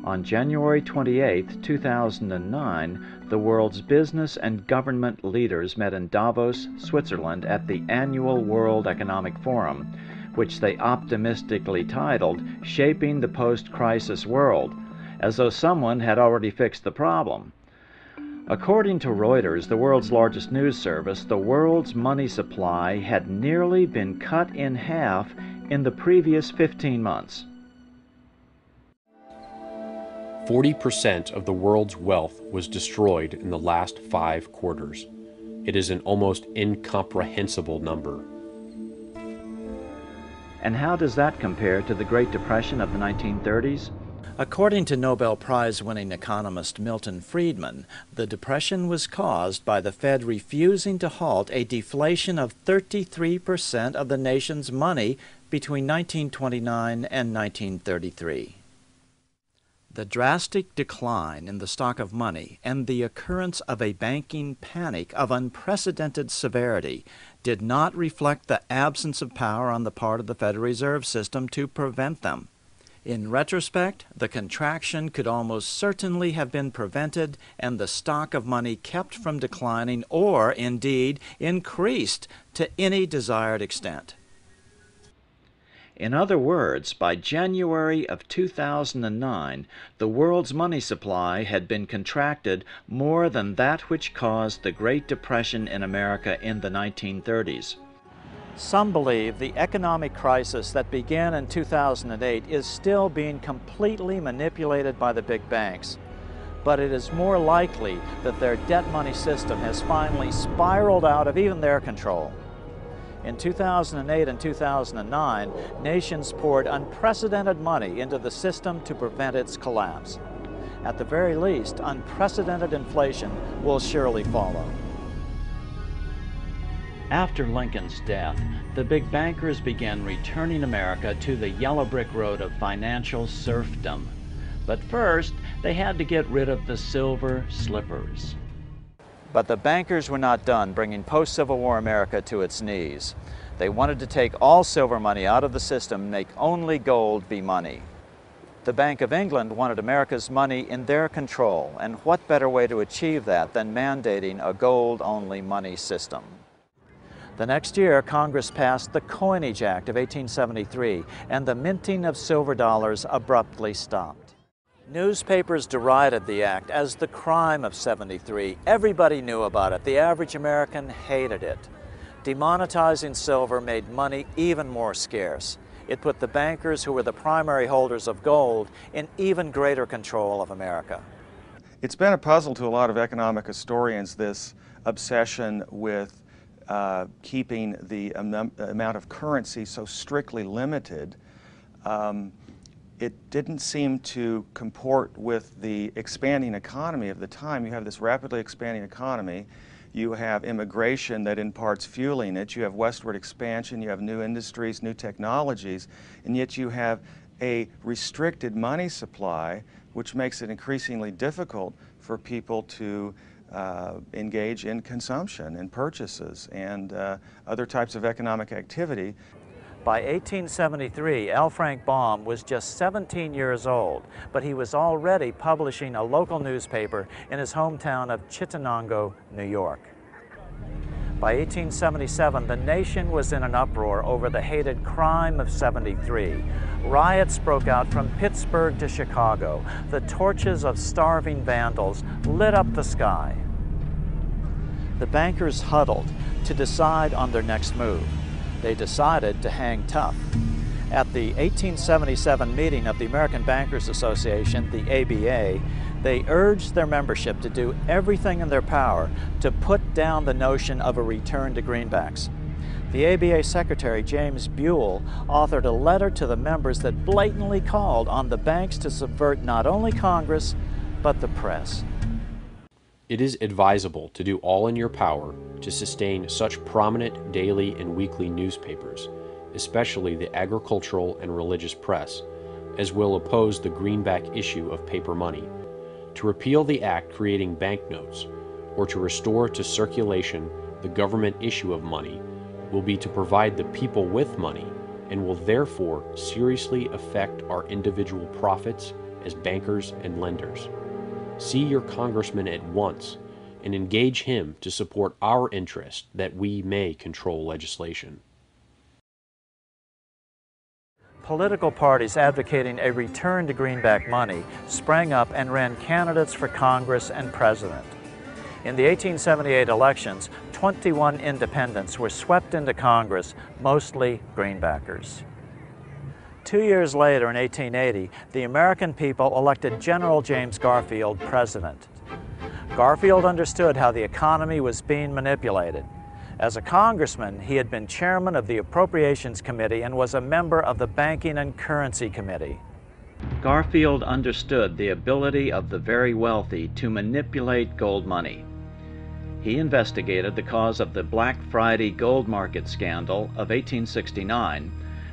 On January 28, 2009, the world's business and government leaders met in Davos, Switzerland at the annual World Economic Forum, which they optimistically titled Shaping the Post-Crisis World, as though someone had already fixed the problem. According to Reuters, the world's largest news service, the world's money supply had nearly been cut in half in the previous 15 months. 40% of the world's wealth was destroyed in the last 5 quarters. It is an almost incomprehensible number. And how does that compare to the Great Depression of the 1930s? According to Nobel Prize-winning economist Milton Friedman, the Depression was caused by the Fed refusing to halt a deflation of 33% of the nation's money between 1929 and 1933. The drastic decline in the stock of money and the occurrence of a banking panic of unprecedented severity did not reflect the absence of power on the part of the Federal Reserve System to prevent them. In retrospect, the contraction could almost certainly have been prevented and the stock of money kept from declining or, indeed, increased to any desired extent. In other words, by January of 2009, the world's money supply had been contracted more than that which caused the Great Depression in America in the 1930s. Some believe the economic crisis that began in 2008 is still being completely manipulated by the big banks, but it is more likely that their debt money system has finally spiraled out of even their control. In 2008 and 2009, nations poured unprecedented money into the system to prevent its collapse. At the very least, unprecedented inflation will surely follow. After Lincoln's death, the big bankers began returning America to the yellow brick road of financial serfdom. But first, they had to get rid of the silver slippers. But the bankers were not done bringing post-Civil War America to its knees. They wanted to take all silver money out of the system and make only gold be money. The Bank of England wanted America's money in their control, and what better way to achieve that than mandating a gold-only money system? The next year, Congress passed the Coinage Act of 1873, and the minting of silver dollars abruptly stopped. Newspapers derided the act as the crime of '73. Everybody knew about it. The average American hated it. Demonetizing silver made money even more scarce. It put the bankers, who were the primary holders of gold, in even greater control of America. It's been a puzzle to a lot of economic historians, this obsession with keeping the amount of currency so strictly limited. It didn't seem to comport with the expanding economy of the time. You have this rapidly expanding economy. You have immigration that in part's fueling it. You have westward expansion. You have new industries, new technologies, and yet you have a restricted money supply, which makes it increasingly difficult for people to engage in consumption and purchases and other types of economic activity. By 1873, L. Frank Baum was just 17 years old, but he was already publishing a local newspaper in his hometown of Chittenango, New York. By 1877, the nation was in an uproar over the hated crime of '73. Riots broke out from Pittsburgh to Chicago. The torches of starving vandals lit up the sky. The bankers huddled to decide on their next move. They decided to hang tough. At the 1877 meeting of the American Bankers Association, the ABA, they urged their membership to do everything in their power to put down the notion of a return to greenbacks. The ABA Secretary, James Buell, authored a letter to the members that blatantly called on the banks to subvert not only Congress, but the press. It is advisable to do all in your power to sustain such prominent daily and weekly newspapers, especially the agricultural and religious press, as will oppose the greenback issue of paper money, to repeal the act creating banknotes, or to restore to circulation the government issue of money, will be to provide the people with money and will therefore seriously affect our individual profits as bankers and lenders. See your congressman at once and engage him to support our interest that we may control legislation. Political parties advocating a return to greenback money sprang up and ran candidates for Congress and president. In the 1878 elections, 21 independents were swept into Congress, mostly greenbackers. 2 years later, in 1880, the American people elected General James Garfield president. Garfield understood how the economy was being manipulated. As a congressman, he had been chairman of the Appropriations Committee and was a member of the Banking and Currency Committee. Garfield understood the ability of the very wealthy to manipulate gold money. He investigated the cause of the Black Friday gold market scandal of 1869,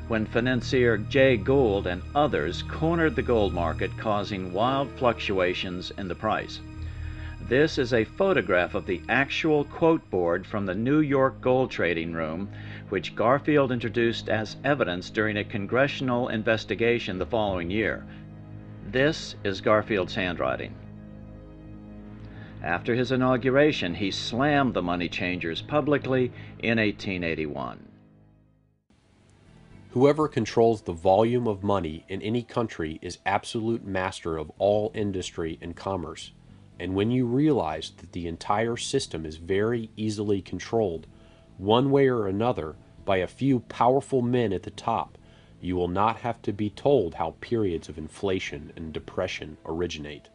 when financier Jay Gould and others cornered the gold market, causing wild fluctuations in the price. This is a photograph of the actual quote board from the New York gold trading room, which Garfield introduced as evidence during a congressional investigation the following year. This is Garfield's handwriting. After his inauguration, he slammed the money changers publicly in 1881. Whoever controls the volume of money in any country is absolute master of all industry and commerce. And when you realize that the entire system is very easily controlled, one way or another, by a few powerful men at the top, you will not have to be told how periods of inflation and depression originate.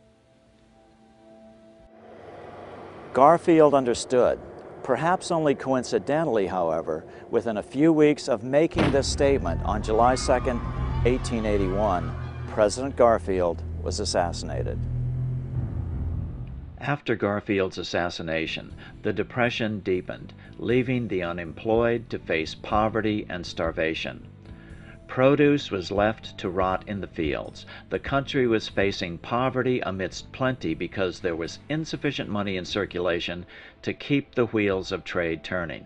Garfield understood, perhaps only coincidentally, however, within a few weeks of making this statement on July 2, 1881, President Garfield was assassinated. After Garfield's assassination, the Depression deepened, leaving the unemployed to face poverty and starvation. Produce was left to rot in the fields. The country was facing poverty amidst plenty because there was insufficient money in circulation to keep the wheels of trade turning.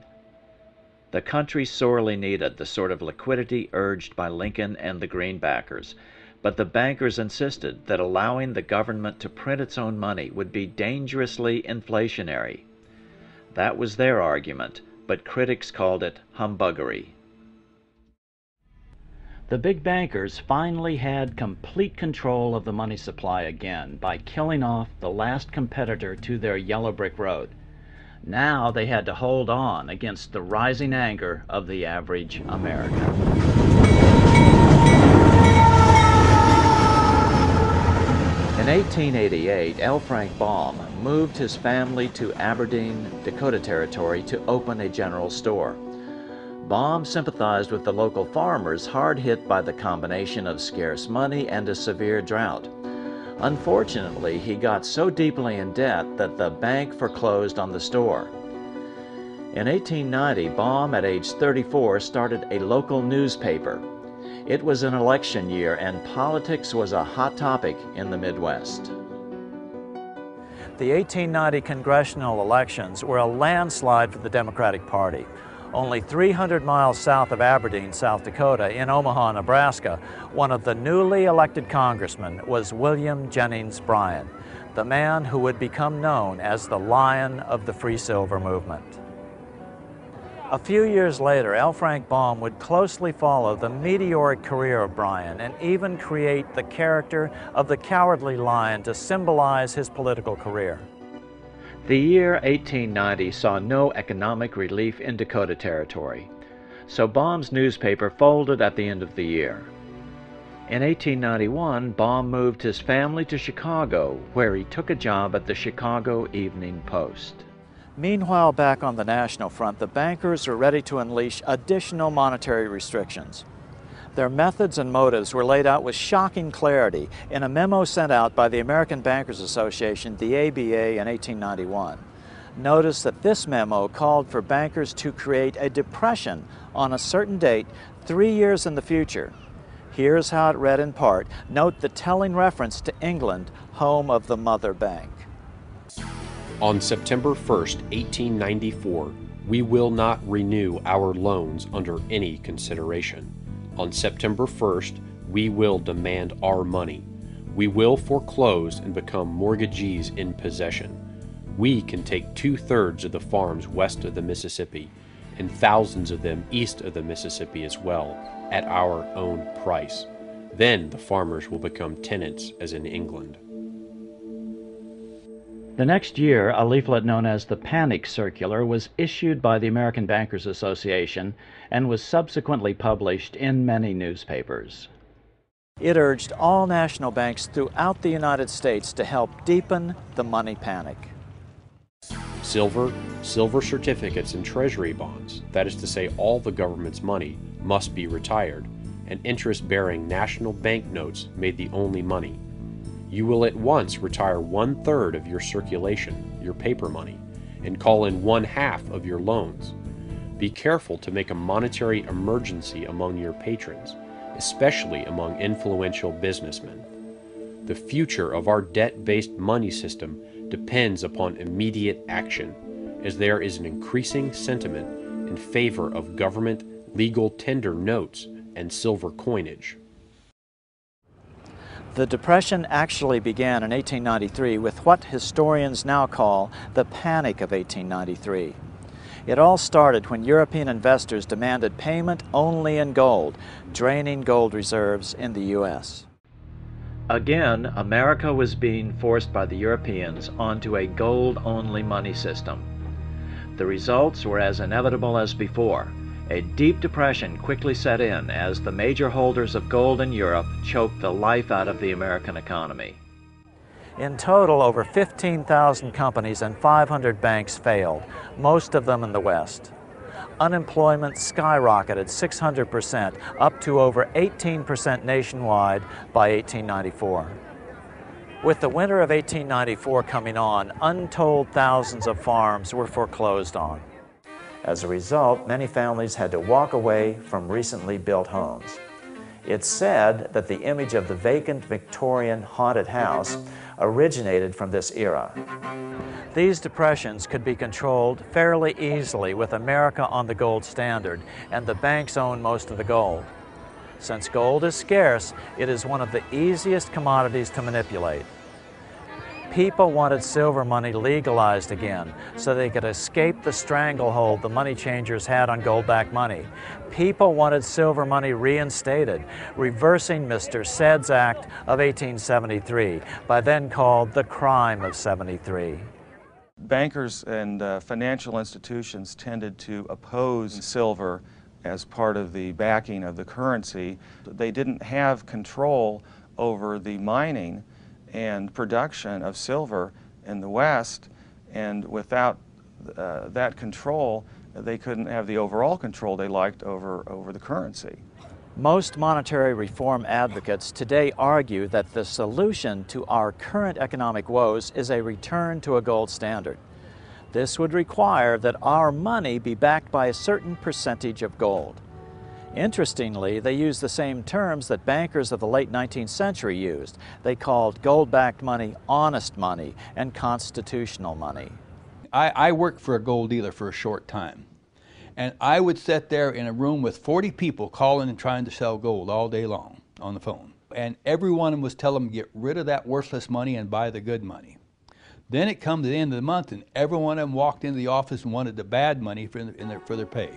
The country sorely needed the sort of liquidity urged by Lincoln and the Greenbackers, but the bankers insisted that allowing the government to print its own money would be dangerously inflationary. That was their argument, but critics called it humbuggery. The big bankers finally had complete control of the money supply again by killing off the last competitor to their yellow brick road. Now they had to hold on against the rising anger of the average American. In 1888, L. Frank Baum moved his family to Aberdeen, Dakota Territory to open a general store. Baum sympathized with the local farmers hard hit by the combination of scarce money and a severe drought. Unfortunately, he got so deeply in debt that the bank foreclosed on the store. In 1890, Baum, at age 34, started a local newspaper. It was an election year, and politics was a hot topic in the Midwest. The 1890 congressional elections were a landslide for the Democratic Party. Only 300 miles south of Aberdeen, South Dakota, in Omaha, Nebraska, one of the newly elected congressmen was William Jennings Bryan, the man who would become known as the Lion of the Free Silver movement. A few years later, L. Frank Baum would closely follow the meteoric career of Bryan and even create the character of the Cowardly Lion to symbolize his political career. The year 1890 saw no economic relief in Dakota Territory, so Baum's newspaper folded at the end of the year. In 1891, Baum moved his family to Chicago, where he took a job at the Chicago Evening Post. Meanwhile, back on the national front, the bankers were ready to unleash additional monetary restrictions. Their methods and motives were laid out with shocking clarity in a memo sent out by the American Bankers Association, the ABA, in 1891. Notice that this memo called for bankers to create a depression on a certain date 3 years in the future. Here's how it read in part. Note the telling reference to England, home of the mother bank. On September 1st, 1894, we will not renew our loans under any consideration. On September 1st, we will demand our money. We will foreclose and become mortgagees in possession. We can take 2/3 of the farms west of the Mississippi and thousands of them east of the Mississippi as well at our own price. Then the farmers will become tenants as in England. The next year, a leaflet known as the Panic Circular was issued by the American Bankers Association and was subsequently published in many newspapers. It urged all national banks throughout the United States to help deepen the money panic. Silver, silver certificates, and treasury bonds, that is to say all the government's money, must be retired, and interest-bearing national banknotes made the only money. You will at once retire 1/3 of your circulation, your paper money, and call in 1/2 of your loans. Be careful to make a monetary emergency among your patrons, especially among influential businessmen. The future of our debt-based money system depends upon immediate action, as there is an increasing sentiment in favor of government legal tender notes and silver coinage. The Depression actually began in 1893 with what historians now call the Panic of 1893. It all started when European investors demanded payment only in gold, draining gold reserves in the U.S. Again, America was being forced by the Europeans onto a gold-only money system. The results were as inevitable as before. A deep depression quickly set in as the major holders of gold in Europe choked the life out of the American economy. In total, over 15,000 companies and 500 banks failed, most of them in the West. Unemployment skyrocketed 600%, up to over 18% nationwide by 1894. With the winter of 1894 coming on, untold thousands of farms were foreclosed on. As a result, many families had to walk away from recently built homes. It's said that the image of the vacant Victorian haunted house originated from this era. These depressions could be controlled fairly easily with America on the gold standard, and the banks own most of the gold. Since gold is scarce, it is one of the easiest commodities to manipulate. People wanted silver money legalized again so they could escape the stranglehold the money changers had on gold-backed money. People wanted silver money reinstated, reversing Mr. Said's Act of 1873, by then called the Crime of '73. Bankers and financial institutions tended to oppose silver as part of the backing of the currency. They didn't have control over the mining and production of silver in the West, and without that control, they couldn't have the overall control they liked over the currency. Most monetary reform advocates today argue that the solution to our current economic woes is a return to a gold standard. This would require that our money be backed by a certain percentage of gold. Interestingly, they use the same terms that bankers of the late 19th century used. They called gold-backed money honest money and constitutional money. I worked for a gold dealer for a short time. And I would sit there in a room with 40 people calling and trying to sell gold all day long on the phone. And every one of them was telling them, get rid of that worthless money and buy the good money. Then it come to the end of the month and every one of them walked into the office and wanted the bad money for their pay.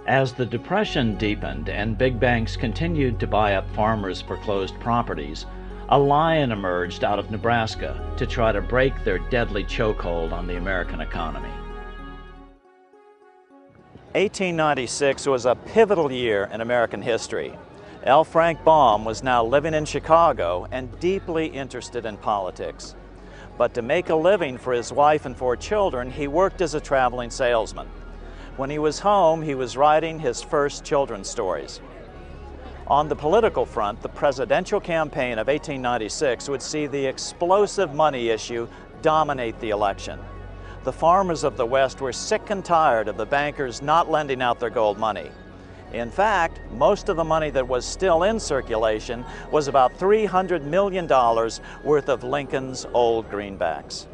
As the Depression deepened and big banks continued to buy up farmers' foreclosed properties, a lion emerged out of Nebraska to try to break their deadly chokehold on the American economy. 1896 was a pivotal year in American history. L. Frank Baum was now living in Chicago and deeply interested in politics. But to make a living for his wife and 4 children, he worked as a traveling salesman. When he was home, he was writing his first children's stories. On the political front, the presidential campaign of 1896 would see the explosive money issue dominate the election. The farmers of the West were sick and tired of the bankers not lending out their gold money. In fact, most of the money that was still in circulation was about $300 million worth of Lincoln's old greenbacks.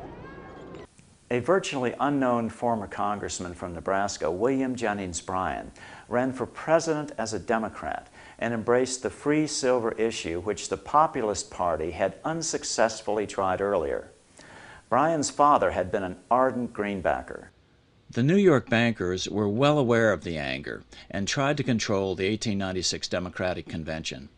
A virtually unknown former congressman from Nebraska, William Jennings Bryan, ran for president as a Democrat and embraced the free silver issue which the Populist Party had unsuccessfully tried earlier. Bryan's father had been an ardent greenbacker. The New York bankers were well aware of the anger and tried to control the 1896 Democratic Convention.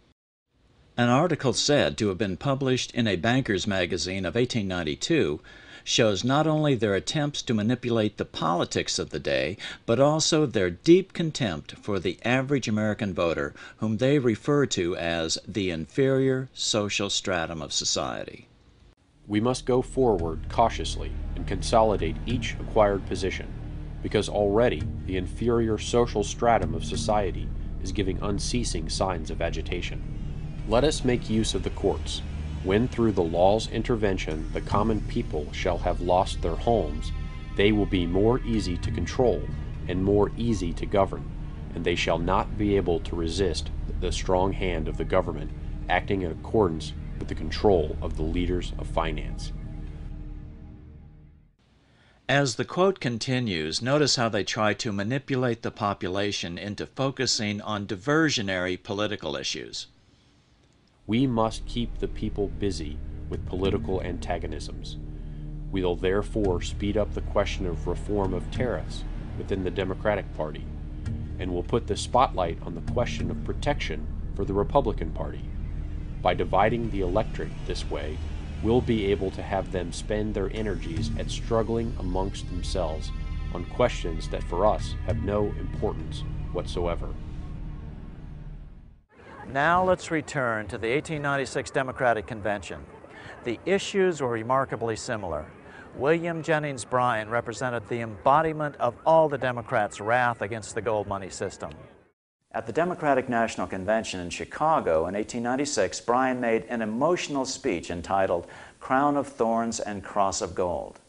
An article said to have been published in a banker's magazine of 1892 shows not only their attempts to manipulate the politics of the day, but also their deep contempt for the average American voter, whom they refer to as the inferior social stratum of society. We must go forward cautiously and consolidate each acquired position, because already the inferior social stratum of society is giving unceasing signs of agitation. Let us make use of the courts. When through the law's intervention the common people shall have lost their homes, they will be more easy to control and more easy to govern, and they shall not be able to resist the strong hand of the government acting in accordance with the control of the leaders of finance. As the quote continues, notice how they try to manipulate the population into focusing on diversionary political issues. We must keep the people busy with political antagonisms. We will therefore speed up the question of reform of tariffs within the Democratic Party, and will put the spotlight on the question of protection for the Republican Party. By dividing the electorate this way, we'll be able to have them spend their energies at struggling amongst themselves on questions that for us have no importance whatsoever. Now let's return to the 1896 Democratic Convention. The issues were remarkably similar. William Jennings Bryan represented the embodiment of all the Democrats' wrath against the gold money system. At the Democratic National Convention in Chicago in 1896, Bryan made an emotional speech entitled Crown of Thorns and Cross of Gold.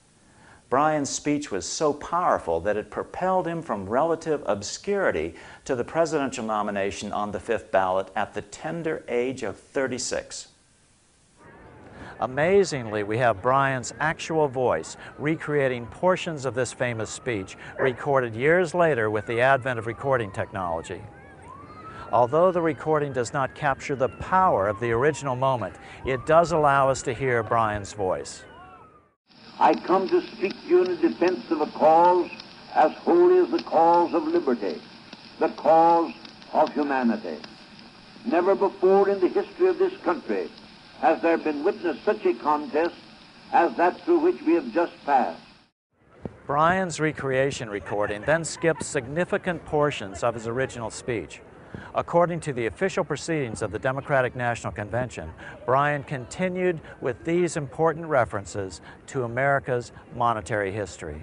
Bryan's speech was so powerful that it propelled him from relative obscurity to the presidential nomination on the fifth ballot at the tender age of 36. Amazingly, we have Bryan's actual voice recreating portions of this famous speech recorded years later with the advent of recording technology. Although the recording does not capture the power of the original moment, it does allow us to hear Bryan's voice. I come to speak to you in defense of a cause as holy as the cause of liberty, the cause of humanity. Never before in the history of this country has there been witnessed such a contest as that through which we have just passed. Bryan's recreation recording then skips significant portions of his original speech. According to the official proceedings of the Democratic National Convention, Bryan continued with these important references to America's monetary history.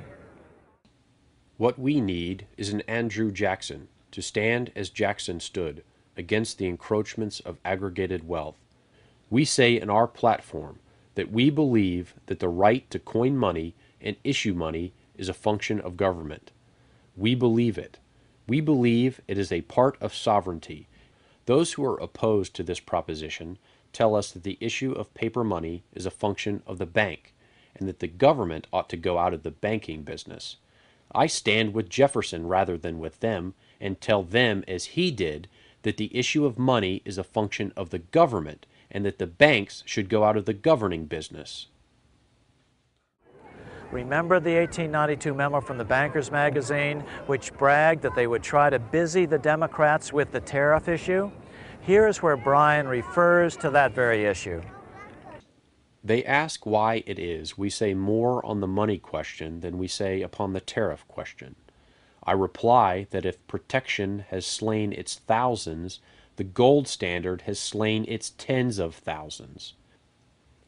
What we need is an Andrew Jackson to stand as Jackson stood against the encroachments of aggregated wealth. We say in our platform that we believe that the right to coin money and issue money is a function of government. We believe it. We believe it is a part of sovereignty. Those who are opposed to this proposition tell us that the issue of paper money is a function of the bank, and that the government ought to go out of the banking business. I stand with Jefferson rather than with them, and tell them, as he did, that the issue of money is a function of the government, and that the banks should go out of the governing business. Remember the 1892 memo from the Bankers magazine, which bragged that they would try to busy the Democrats with the tariff issue? Here's where Bryan refers to that very issue. They ask why it is we say more on the money question than we say upon the tariff question. I reply that if protection has slain its thousands, the gold standard has slain its tens of thousands.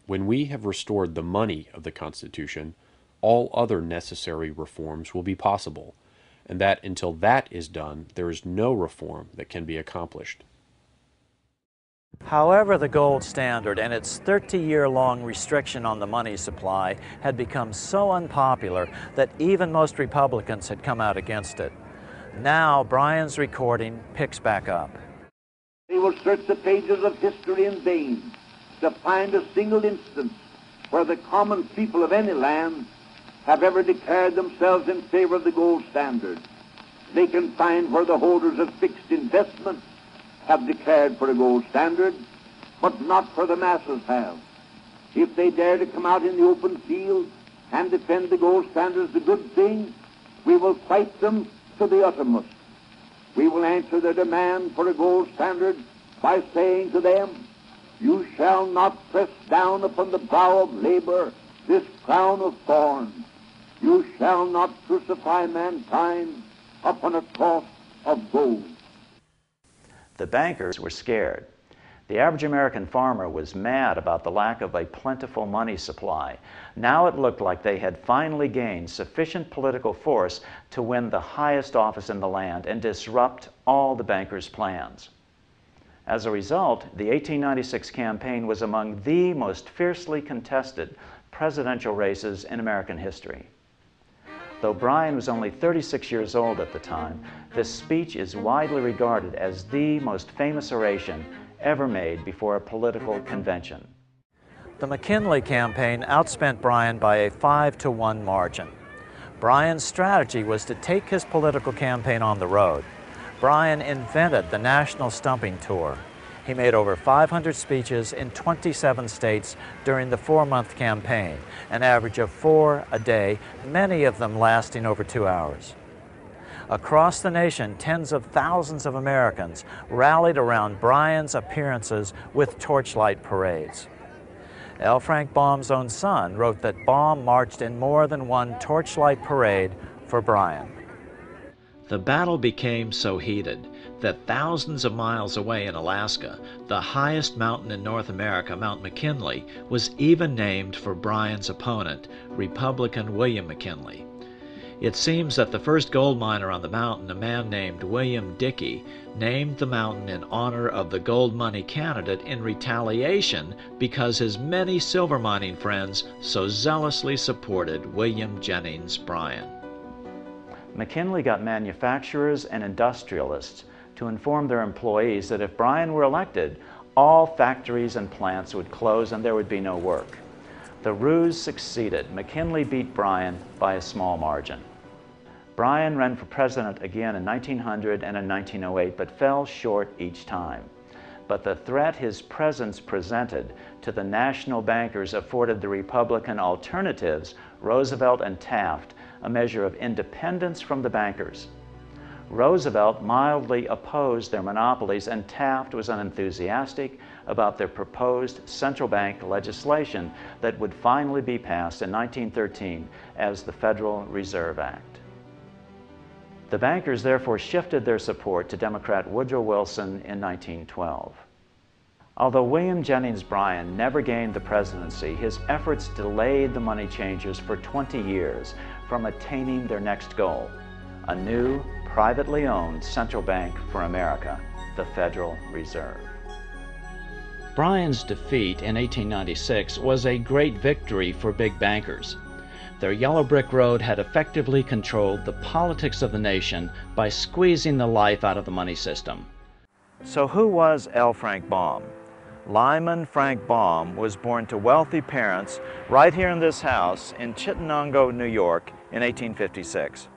When we have restored the money of the Constitution, all other necessary reforms will be possible, and that until that is done, there is no reform that can be accomplished. However, the gold standard and its 30-year-long restriction on the money supply had become so unpopular that even most Republicans had come out against it. Now, Bryan's recording picks back up. They will search the pages of history in vain to find a single instance where the common people of any land have ever declared themselves in favor of the gold standard. They can find where the holders of fixed investments have declared for a gold standard, but not where the masses have. If they dare to come out in the open field and defend the gold standard as a good thing, we will fight them to the uttermost. We will answer their demand for a gold standard by saying to them, you shall not press down upon the brow of labor this crown of thorns. You shall not crucify mankind upon a cross of gold. The bankers were scared. The average American farmer was mad about the lack of a plentiful money supply. Now it looked like they had finally gained sufficient political force to win the highest office in the land and disrupt all the bankers' plans. As a result, the 1896 campaign was among the most fiercely contested presidential races in American history. Though Bryan was only 36 years old at the time, this speech is widely regarded as the most famous oration ever made before a political convention. The McKinley campaign outspent Bryan by a 5-to-1 margin. Bryan's strategy was to take his political campaign on the road. Bryan invented the National Stumping Tour. He made over 500 speeches in 27 states during the 4-month campaign, an average of 4 a day, many of them lasting over 2 hours. Across the nation, tens of thousands of Americans rallied around Bryan's appearances with torchlight parades. L. Frank Baum's own son wrote that Baum marched in more than one torchlight parade for Bryan. The battle became so heated that thousands of miles away in Alaska, the highest mountain in North America, Mount McKinley, was even named for Bryan's opponent, Republican William McKinley. It seems that the first gold miner on the mountain, a man named William Dickey, named the mountain in honor of the gold money candidate in retaliation because his many silver mining friends so zealously supported William Jennings Bryan. McKinley got manufacturers and industrialists to inform their employees that if Bryan were elected, all factories and plants would close and there would be no work. The ruse succeeded. McKinley beat Bryan by a small margin. Bryan ran for president again in 1900 and in 1908, but fell short each time. But the threat his presence presented to the national bankers afforded the Republican alternatives, Roosevelt and Taft, a measure of independence from the bankers. Roosevelt mildly opposed their monopolies, and Taft was unenthusiastic about their proposed central bank legislation that would finally be passed in 1913 as the Federal Reserve Act. The bankers therefore shifted their support to Democrat Woodrow Wilson in 1912. Although William Jennings Bryan never gained the presidency, his efforts delayed the money changers for 20 years from attaining their next goal, a new, privately owned central bank for America, the Federal Reserve. Bryan's defeat in 1896 was a great victory for big bankers. Their yellow brick road had effectively controlled the politics of the nation by squeezing the life out of the money system. So who was L. Frank Baum? Lyman Frank Baum was born to wealthy parents right here in this house in Chittenango, New York in 1856.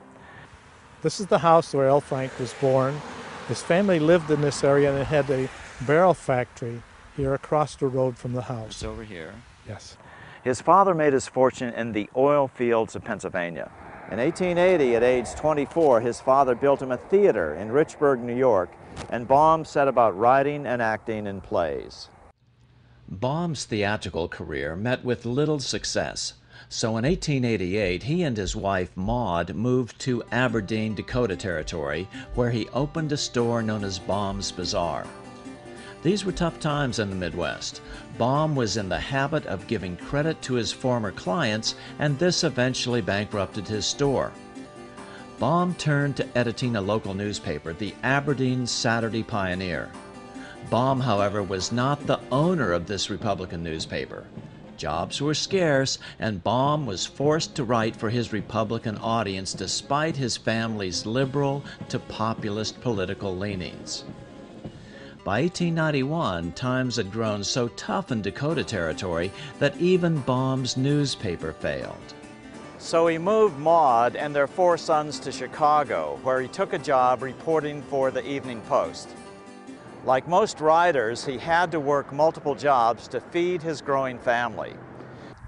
This is the house where L. Frank was born. His family lived in this area and it had a barrel factory here across the road from the house. It's over here. Yes. His father made his fortune in the oil fields of Pennsylvania. In 1880, at age 24, his father built him a theater in Richburg, New York, and Baum set about writing and acting in plays. Baum's theatrical career met with little success, so in 1888 he and his wife Maud moved to Aberdeen, Dakota Territory, where he opened a store known as Baum's Bazaar. These were tough times in the Midwest. Baum was in the habit of giving credit to his former clients, and this eventually bankrupted his store. Baum turned to editing a local newspaper, the Aberdeen Saturday Pioneer. Baum, however, was not the owner of this Republican newspaper. Jobs were scarce, and Baum was forced to write for his Republican audience despite his family's liberal to populist political leanings. By 1891, times had grown so tough in Dakota Territory that even Baum's newspaper failed. So he moved Maud and their 4 sons to Chicago, where he took a job reporting for the Evening Post. Like most writers, he had to work multiple jobs to feed his growing family.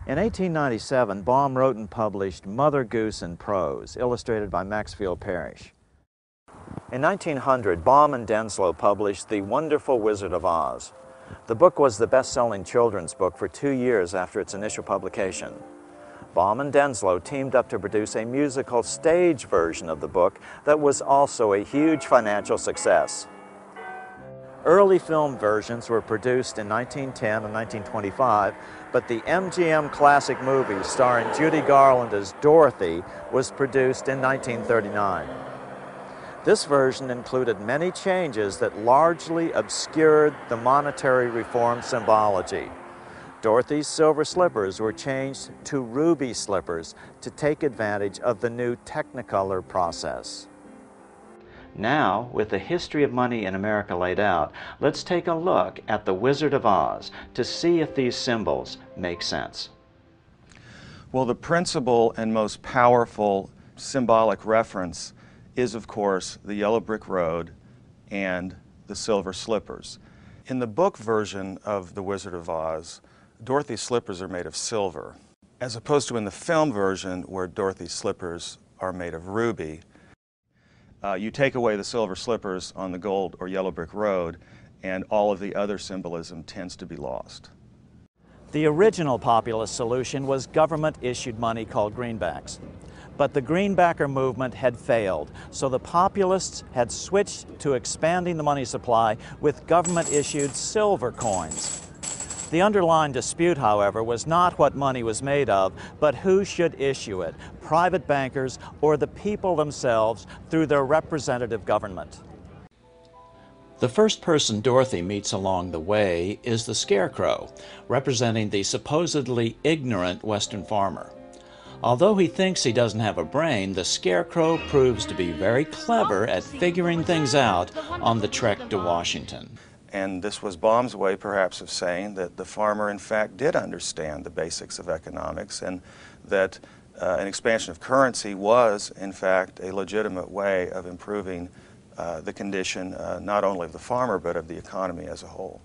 In 1897, Baum wrote and published Mother Goose in Prose, illustrated by Maxfield Parrish. In 1900, Baum and Denslow published The Wonderful Wizard of Oz. The book was the best-selling children's book for 2 years after its initial publication. Baum and Denslow teamed up to produce a musical stage version of the book that was also a huge financial success. Early film versions were produced in 1910 and 1925, but the MGM classic movie starring Judy Garland as Dorothy was produced in 1939. This version included many changes that largely obscured the monetary reform symbology. Dorothy's silver slippers were changed to ruby slippers to take advantage of the new Technicolor process. Now, with the history of money in America laid out, let's take a look at the Wizard of Oz to see if these symbols make sense. Well, the principal and most powerful symbolic reference is, of course, the yellow brick road and the silver slippers. In the book version of The Wizard of Oz, Dorothy's slippers are made of silver, as opposed to in the film version where Dorothy's slippers are made of ruby. You take away the silver slippers on the gold or yellow brick road, and all of the other symbolism tends to be lost. The original populist solution was government-issued money called greenbacks. But the greenbacker movement had failed, so the populists had switched to expanding the money supply with government-issued silver coins. The underlying dispute, however, was not what money was made of, but who should issue it, private bankers or the people themselves through their representative government. The first person Dorothy meets along the way is the Scarecrow, representing the supposedly ignorant Western farmer. Although he thinks he doesn't have a brain, the Scarecrow proves to be very clever at figuring things out on the trek to Washington. And this was Baum's way, perhaps, of saying that the farmer, in fact, did understand the basics of economics, and that an expansion of currency was, in fact, a legitimate way of improving the condition not only of the farmer, but of the economy as a whole.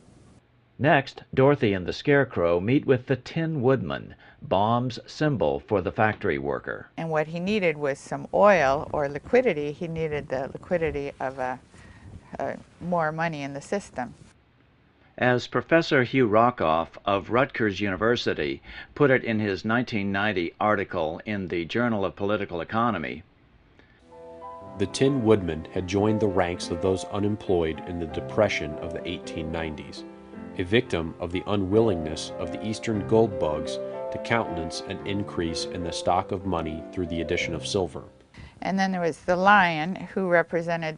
Next, Dorothy and the Scarecrow meet with the Tin Woodman, Baum's symbol for the factory worker. And what he needed was some oil or liquidity. He needed the liquidity of more money in the system. As Professor Hugh Rockoff of Rutgers University put it in his 1990 article in the Journal of Political Economy, the Tin Woodman had joined the ranks of those unemployed in the Depression of the 1890s, a victim of the unwillingness of the Eastern gold bugs to countenance an increase in the stock of money through the addition of silver. And then there was the Lion, who represented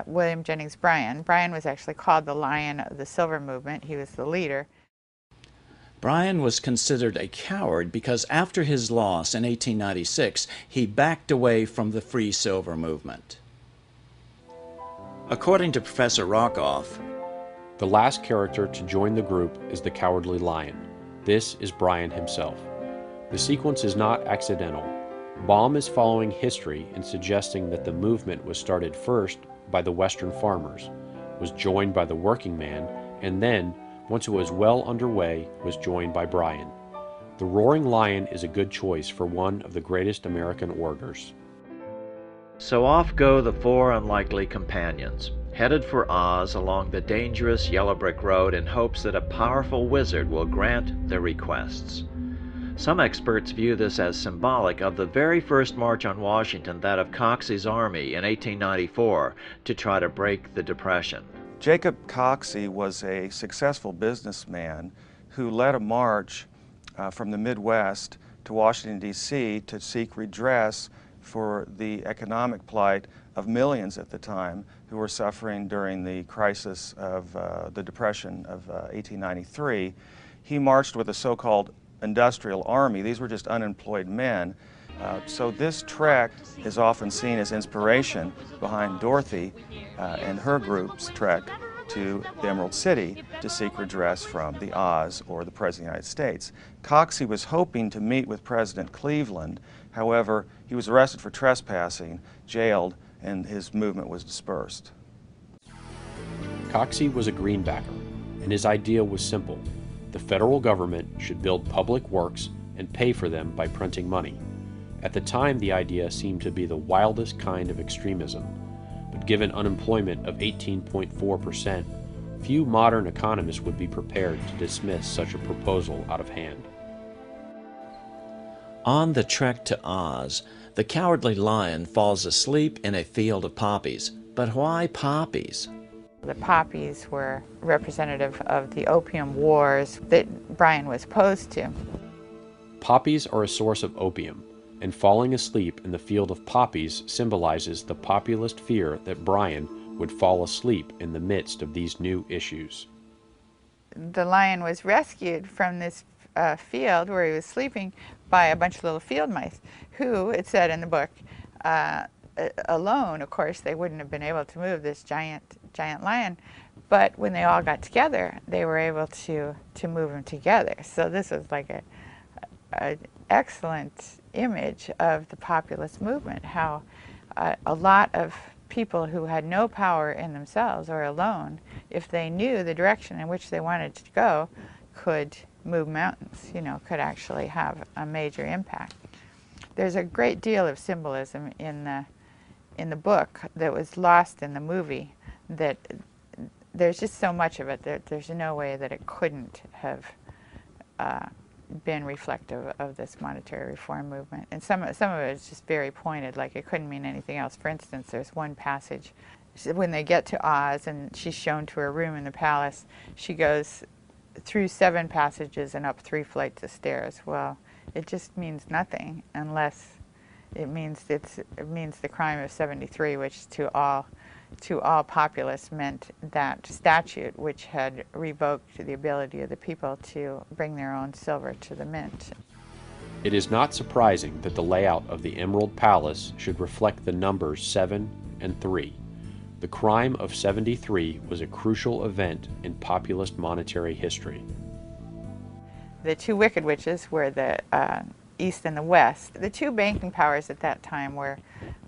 William Jennings Bryan. Bryan was actually called the Lion of the Silver Movement. He was the leader. Bryan was considered a coward because after his loss in 1896, he backed away from the Free Silver movement. According to Professor Rockoff, the last character to join the group is the Cowardly Lion. This is Bryan himself. The sequence is not accidental. Baum is following history and suggesting that the movement was started first by the Western farmers, was joined by the working man, and then, once it was well underway, was joined by Bryan. The Roaring Lion is a good choice for one of the greatest American orators. So off go the four unlikely companions, headed for Oz along the dangerous yellow brick road in hopes that a powerful wizard will grant their requests. Some experts view this as symbolic of the very first march on Washington, that of Coxey's army in 1894, to try to break the Depression. Jacob Coxey was a successful businessman who led a march from the Midwest to Washington, D.C. to seek redress for the economic plight of millions at the time who were suffering during the crisis of the Depression of 1893. He marched with a so-called industrial army. These were just unemployed men. So this trek is often seen as inspiration behind Dorothy and her group's trek to the Emerald City to seek redress from the Oz, or the President of the United States. Coxey was hoping to meet with President Cleveland. However, he was arrested for trespassing, jailed, and his movement was dispersed. Coxey was a greenbacker, and his idea was simple. The federal government should build public works and pay for them by printing money. At the time, the idea seemed to be the wildest kind of extremism, but given unemployment of 18.4%, few modern economists would be prepared to dismiss such a proposal out of hand. On the trek to Oz, the Cowardly Lion falls asleep in a field of poppies. But why poppies? The poppies were representative of the opium wars that Brian was opposed to. Poppies are a source of opium, and falling asleep in the field of poppies symbolizes the populist fear that Brian would fall asleep in the midst of these new issues. The lion was rescued from this field where he was sleeping by a bunch of little field mice who, it said in the book, alone, of course, they wouldn't have been able to move this giant lion, but when they all got together, they were able to move him together. So this was like an excellent image of the populist movement, how a lot of people who had no power in themselves or alone, if they knew the direction in which they wanted to go, could move mountains, you know, could actually have a major impact. There's a great deal of symbolism in the book that was lost in the movie, that there's just so much of it that there's no way that it couldn't have been reflective of this monetary reform movement. And some of it is just very pointed, like it couldn't mean anything else. For instance, there's one passage when they get to Oz and she's shown to her room in the palace, she goes through 7 passages and up 3 flights of stairs. Well, it just means nothing unless it means the crime of 73, which to all populists meant that statute which had revoked the ability of the people to bring their own silver to the mint. It is not surprising that the layout of the Emerald Palace should reflect the numbers 7 and 3. The crime of 73 was a crucial event in populist monetary history. The 2 wicked witches were the East and the West. The 2 banking powers at that time were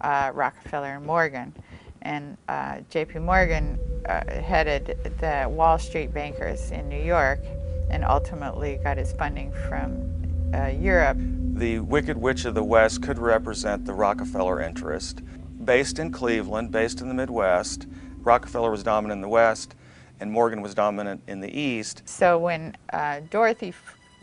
Rockefeller and Morgan. And J.P. Morgan headed the Wall Street bankers in New York and ultimately got his funding from Europe. The Wicked Witch of the West could represent the Rockefeller interest. Based in Cleveland, based in the Midwest, Rockefeller was dominant in the West and Morgan was dominant in the East. So when Dorothy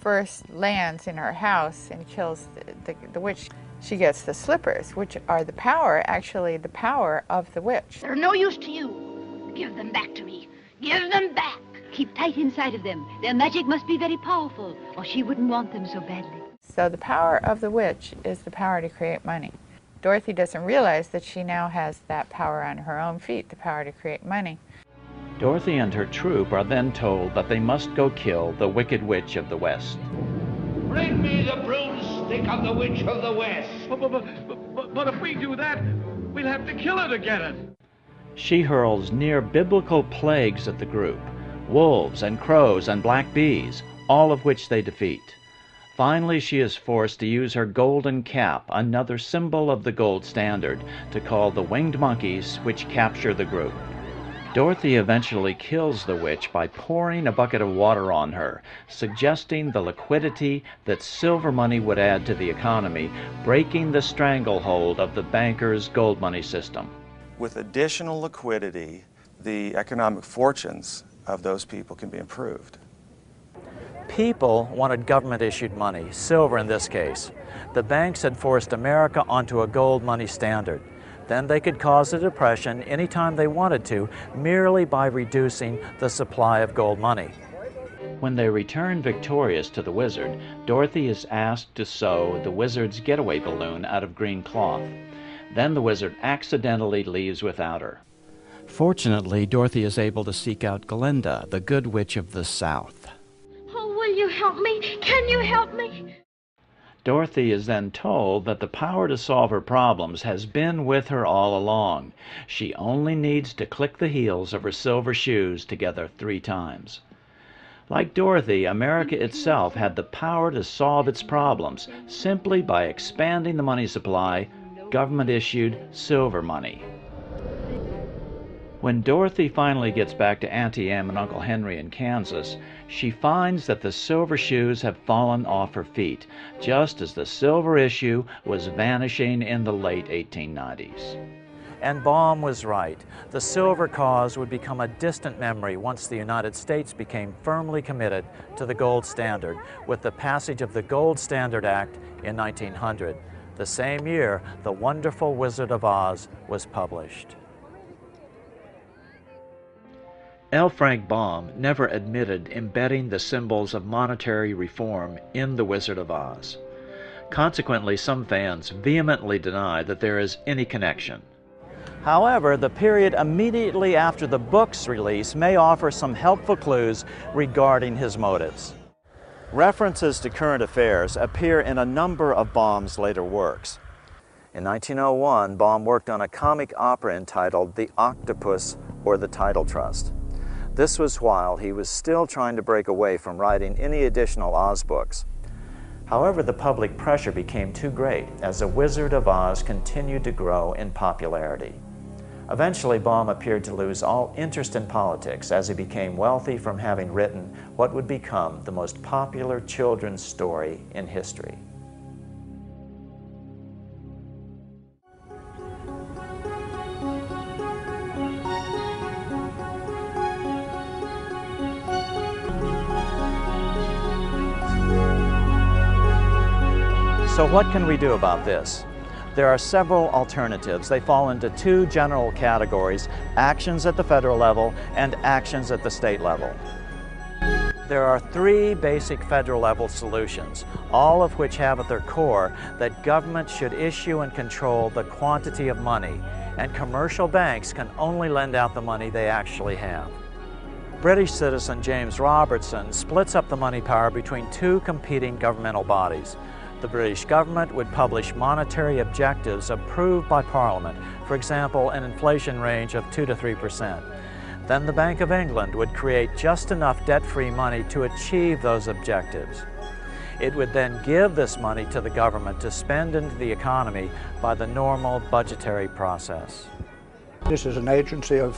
first lands in her house and kills the witch, she gets the slippers, which are the power, actually the power of the witch. They're no use to you. Give them back to me. Give them back. Keep tight inside of them. Their magic must be very powerful, or she wouldn't want them so badly. So the power of the witch is the power to create money. Dorothy doesn't realize that she now has that power on her own feet, the power to create money. Dorothy and her troop are then told that they must go kill the Wicked Witch of the West. Bring me the broomstick of the Witch of the West. But if we do that, we'll have to kill her to get it. She hurls near-biblical plagues at the group, wolves and crows and black bees, all of which they defeat. Finally, she is forced to use her golden cap, another symbol of the gold standard, to call the winged monkeys which capture the group. Dorothy eventually kills the witch by pouring a bucket of water on her, suggesting the liquidity that silver money would add to the economy, breaking the stranglehold of the bankers' gold money system. With additional liquidity, the economic fortunes of those people can be improved. People wanted government-issued money, silver in this case. The banks had forced America onto a gold money standard. Then they could cause a depression anytime they wanted to, merely by reducing the supply of gold money. When they return victorious to the wizard, Dorothy is asked to sew the wizard's getaway balloon out of green cloth. Then the wizard accidentally leaves without her. Fortunately, Dorothy is able to seek out Glinda, the good witch of the South. Oh, will you help me? Can you help me? Dorothy is then told that the power to solve her problems has been with her all along. She only needs to click the heels of her silver shoes together 3 times. Like Dorothy, America itself had the power to solve its problems simply by expanding the money supply, government-issued silver money. When Dorothy finally gets back to Auntie Em and Uncle Henry in Kansas, she finds that the silver shoes have fallen off her feet, just as the silver issue was vanishing in the late 1890s. And Baum was right. The silver cause would become a distant memory once the United States became firmly committed to the gold standard with the passage of the Gold Standard Act in 1900. The same year, The Wonderful Wizard of Oz was published. L. Frank Baum never admitted embedding the symbols of monetary reform in The Wizard of Oz. Consequently, some fans vehemently deny that there is any connection. However, the period immediately after the book's release may offer some helpful clues regarding his motives. References to current affairs appear in a number of Baum's later works. In 1901, Baum worked on a comic opera entitled The Octopus or the Title Trust. This was while he was still trying to break away from writing any additional Oz books. However, the public pressure became too great as The Wizard of Oz continued to grow in popularity. Eventually, Baum appeared to lose all interest in politics as he became wealthy from having written what would become the most popular children's story in history. So what can we do about this? There are several alternatives. They fall into two general categories: actions at the federal level and actions at the state level. There are three basic federal level solutions, all of which have at their core that government should issue and control the quantity of money, and commercial banks can only lend out the money they actually have. British citizen James Robertson splits up the money power between two competing governmental bodies. The British government would publish monetary objectives approved by Parliament, for example, an inflation range of 2 to 3%. Then the Bank of England would create just enough debt-free money to achieve those objectives. It would then give this money to the government to spend into the economy by the normal budgetary process. This is an agency of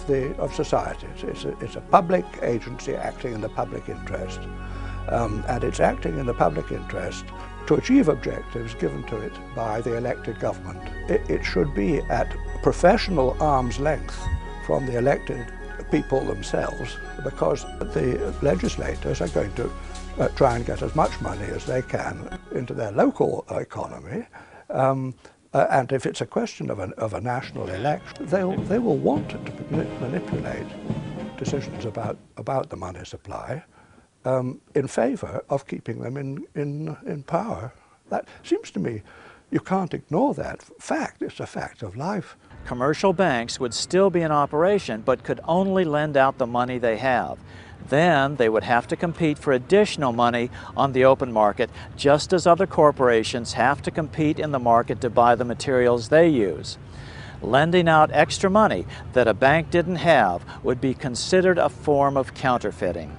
society. It's a public agency acting in the public interest. And it's acting in the public interest to achieve objectives given to it by the elected government. It should be at professional arm's length from the elected people themselves, because the legislators are going to try and get as much money as they can into their local economy. And if it's a question of a national election, they will want to manipulate decisions about the money supply in favour of keeping them in power. That seems to me, you can't ignore that fact. It's a fact of life. Commercial banks would still be in operation, but could only lend out the money they have. Then they would have to compete for additional money on the open market, just as other corporations have to compete in the market to buy the materials they use. Lending out extra money that a bank didn't have would be considered a form of counterfeiting.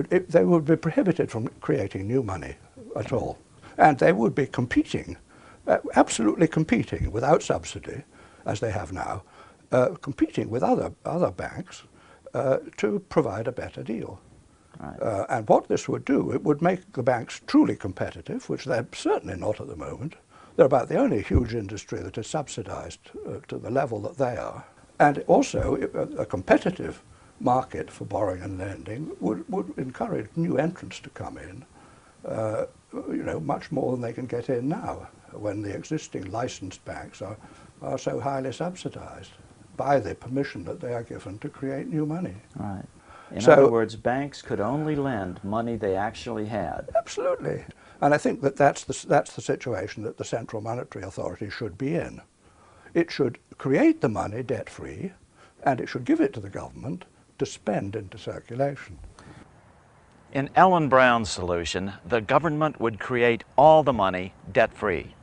They would be prohibited from creating new money at all. And they would be competing, absolutely competing without subsidy, as they have now, competing with other banks to provide a better deal. Right. And what this would do, it would make the banks truly competitive, which they're certainly not at the moment. They're about the only huge industry that is subsidized to the level that they are. And also, a competitive market for borrowing and lending would encourage new entrants to come in, much more than they can get in now, when the existing licensed banks are so highly subsidized by the permission that they are given to create new money. Right. In other words, banks could only lend money they actually had. Absolutely. And I think that's the situation that the Central Monetary Authority should be in. It should create the money debt-free, and it should give it to the government to spend into circulation. In Ellen Brown's solution, the government would create all the money debt-free.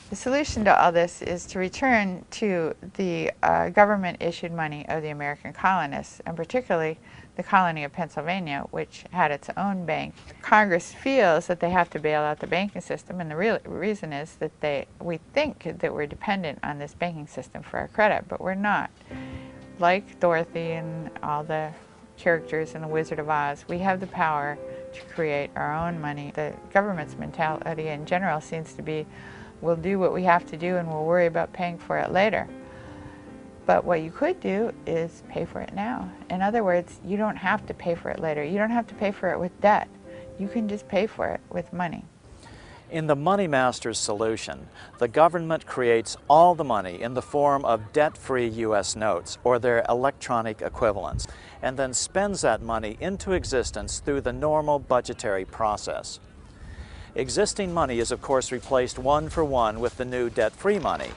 The solution to all this is to return to the government-issued money of the American colonists, and particularly the colony of Pennsylvania, which had its own bank. Congress feels that they have to bail out the banking system, and the real reason is that we think that we're dependent on this banking system for our credit, but we're not. Like Dorothy and all the characters in The Wizard of Oz, we have the power to create our own money. The government's mentality in general seems to be, we'll do what we have to do and we'll worry about paying for it later. But what you could do is pay for it now. In other words, you don't have to pay for it later. You don't have to pay for it with debt. You can just pay for it with money. In the Money Masters solution, the government creates all the money in the form of debt-free U.S. notes or their electronic equivalents, and then spends that money into existence through the normal budgetary process. Existing money is of course replaced one for one with the new debt-free money.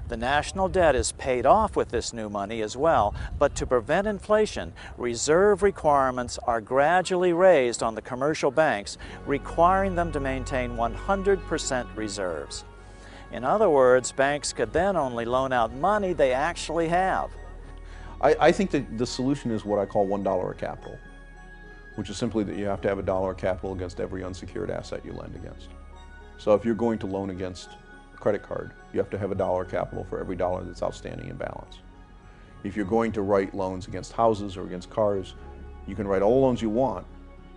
The national debt is paid off with this new money as well, but to prevent inflation, reserve requirements are gradually raised on the commercial banks, requiring them to maintain 100% reserves. In other words, banks could then only loan out money they actually have. I think that the solution is what I call $1 of capital, which is simply that you have to have $1 of capital against every unsecured asset you lend against. So if you're going to loan against a credit card, you have to have $1 of capital for every dollar that's outstanding in balance. If you're going to write loans against houses or against cars, you can write all the loans you want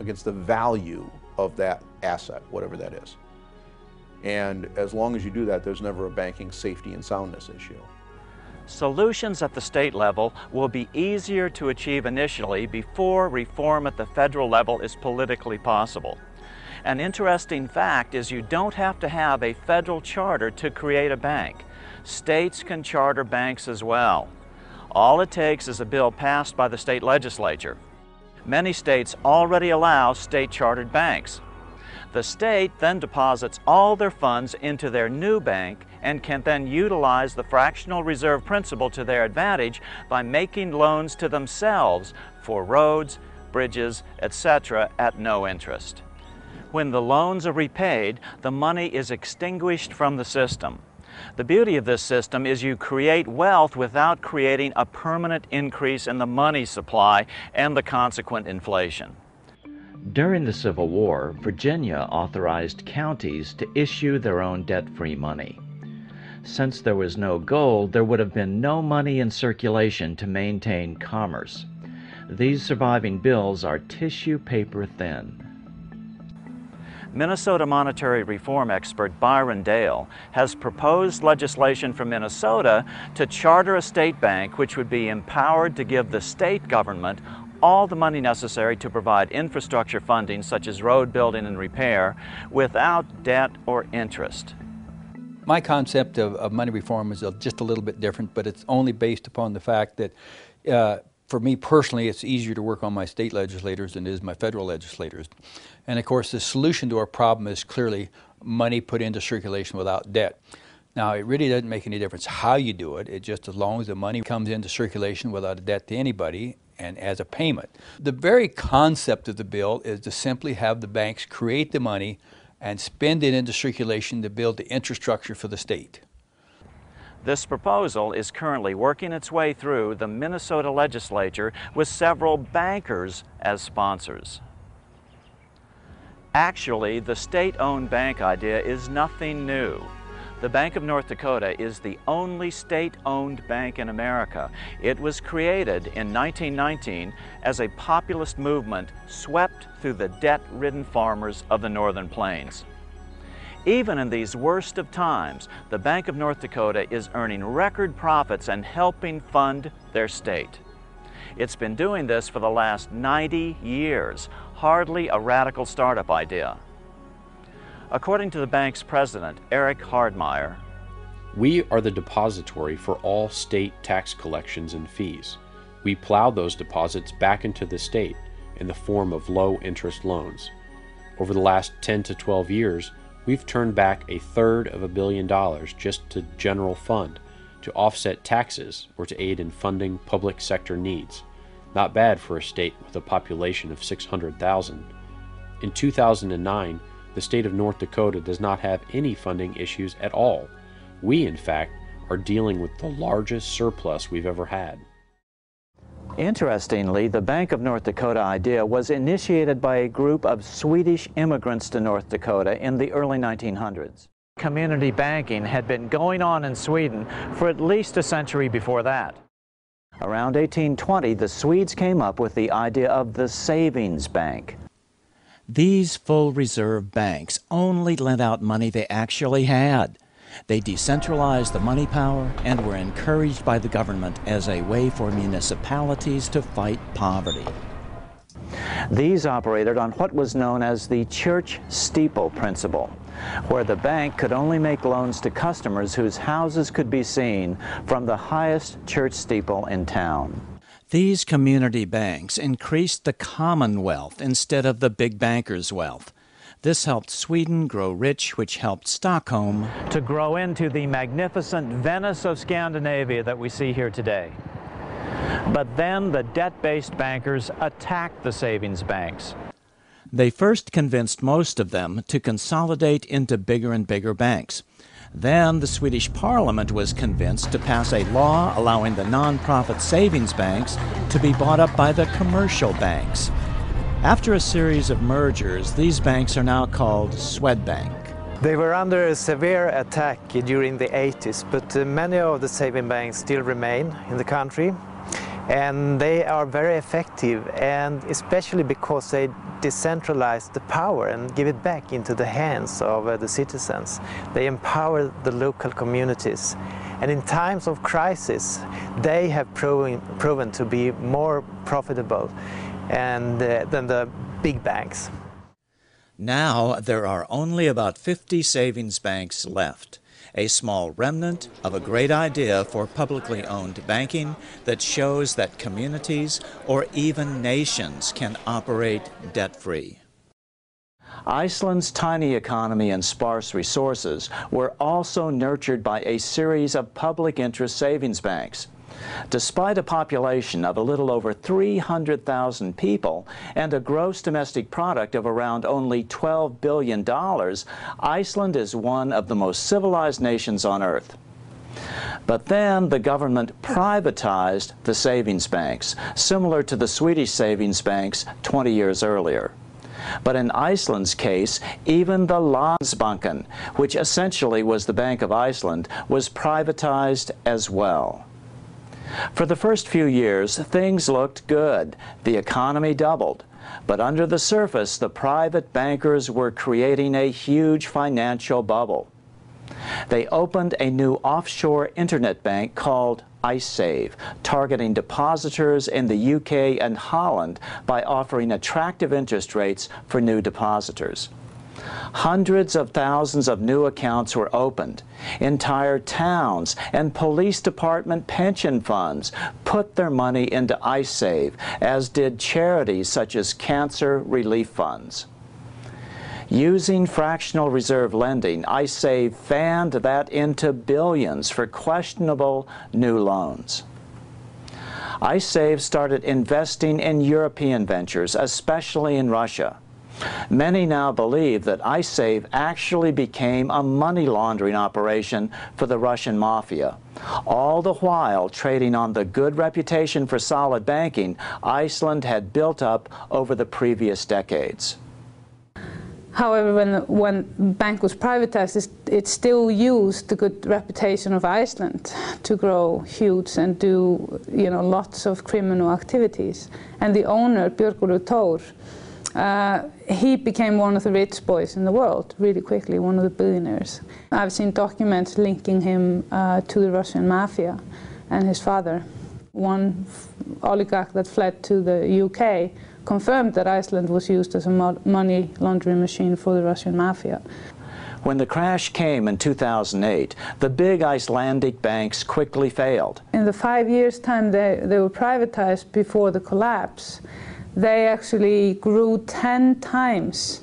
against the value of that asset, whatever that is. And as long as you do that, there's never a banking safety and soundness issue. Solutions at the state level will be easier to achieve initially before reform at the federal level is politically possible. An interesting fact is you don't have to have a federal charter to create a bank. States can charter banks as well. All it takes is a bill passed by the state legislature. Many states already allow state-chartered banks. The state then deposits all their funds into their new bank and can then utilize the fractional reserve principle to their advantage by making loans to themselves for roads, bridges, etc. at no interest. When the loans are repaid, the money is extinguished from the system. The beauty of this system is you create wealth without creating a permanent increase in the money supply and the consequent inflation. During the Civil War, Virginia authorized counties to issue their own debt-free money. Since there was no gold, there would have been no money in circulation to maintain commerce. These surviving bills are tissue paper thin. Minnesota monetary reform expert Byron Dale has proposed legislation for Minnesota to charter a state bank which would be empowered to give the state government all the money necessary to provide infrastructure funding such as road building and repair without debt or interest. My concept of money reform is just a little bit different, but it's only based upon the fact that for me personally, it's easier to work on my state legislators than it is my federal legislators. And of course, the solution to our problem is clearly money put into circulation without debt. Now, it really doesn't make any difference how you do it. It's just as long as the money comes into circulation without a debt to anybody and as a payment. The very concept of the bill is to simply have the banks create the money and spend it into circulation to build the infrastructure for the state. This proposal is currently working its way through the Minnesota legislature with several bankers as sponsors. Actually, the state-owned bank idea is nothing new. The Bank of North Dakota is the only state-owned bank in America. It was created in 1919 as a populist movement swept through the debt-ridden farmers of the Northern Plains. Even in these worst of times, the Bank of North Dakota is earning record profits and helping fund their state. It's been doing this for the last 90 years, hardly a radical startup idea. According to the bank's president, Eric Hardmeyer, we are the depository for all state tax collections and fees. We plow those deposits back into the state in the form of low-interest loans. Over the last 10 to 12 years, we've turned back $1/3 billion just to general fund to offset taxes or to aid in funding public sector needs. Not bad for a state with a population of 600,000. In 2009, the state of North Dakota does not have any funding issues at all. We, in fact, are dealing with the largest surplus we've ever had. Interestingly, the Bank of North Dakota idea was initiated by a group of Swedish immigrants to North Dakota in the early 1900s. Community banking had been going on in Sweden for at least a century before that. Around 1820, the Swedes came up with the idea of the savings bank. These full reserve banks only lent out money they actually had. They decentralized the money power and were encouraged by the government as a way for municipalities to fight poverty. These operated on what was known as the church steeple principle, where the bank could only make loans to customers whose houses could be seen from the highest church steeple in town. These community banks increased the common wealth instead of the big bankers' wealth. This helped Sweden grow rich, which helped Stockholm to grow into the magnificent Venice of Scandinavia that we see here today. But then the debt-based bankers attacked the savings banks. They first convinced most of them to consolidate into bigger and bigger banks. Then the Swedish Parliament was convinced to pass a law allowing the non-profit savings banks to be bought up by the commercial banks. After a series of mergers, these banks are now called Swedbank. They were under a severe attack during the 80s, but many of the saving banks still remain in the country. And they are very effective, and especially because they decentralize the power and give it back into the hands of the citizens. They empower the local communities. And in times of crisis, they have proven to be more profitable than the big banks. Now there are only about 50 savings banks left. A small remnant of a great idea for publicly owned banking that shows that communities or even nations can operate debt-free. Iceland's tiny economy and sparse resources were also nurtured by a series of public interest savings banks. Despite a population of a little over 300,000 people and a gross domestic product of around only $12 billion, Iceland is one of the most civilized nations on earth. But then the government privatized the savings banks, similar to the Swedish savings banks 20 years earlier. But in Iceland's case, even the Landsbanken, which essentially was the Bank of Iceland, was privatized as well. For the first few years, things looked good. The economy doubled. But under the surface, the private bankers were creating a huge financial bubble. They opened a new offshore internet bank called IceSave, targeting depositors in the UK and Holland by offering attractive interest rates for new depositors. Hundreds of thousands of new accounts were opened. Entire towns and police department pension funds put their money into IceSave, as did charities such as cancer relief funds. Using fractional reserve lending, IceSave fanned that into billions for questionable new loans. IceSave started investing in European ventures, especially in Russia. Many now believe that IceSave actually became a money laundering operation for the Russian mafia. All the while trading on the good reputation for solid banking Iceland had built up over the previous decades. However, when bank was privatized, it still used the good reputation of Iceland to grow huge and do, lots of criminal activities. And the owner, Björgólfur Thor, he became one of the rich boys in the world really quickly, one of the billionaires. I've seen documents linking him to the Russian mafia and his father. One oligarch that fled to the UK confirmed that Iceland was used as a money laundering machine for the Russian mafia. When the crash came in 2008, the big Icelandic banks quickly failed. In the 5 years' time they were privatized before the collapse, they actually grew 10 times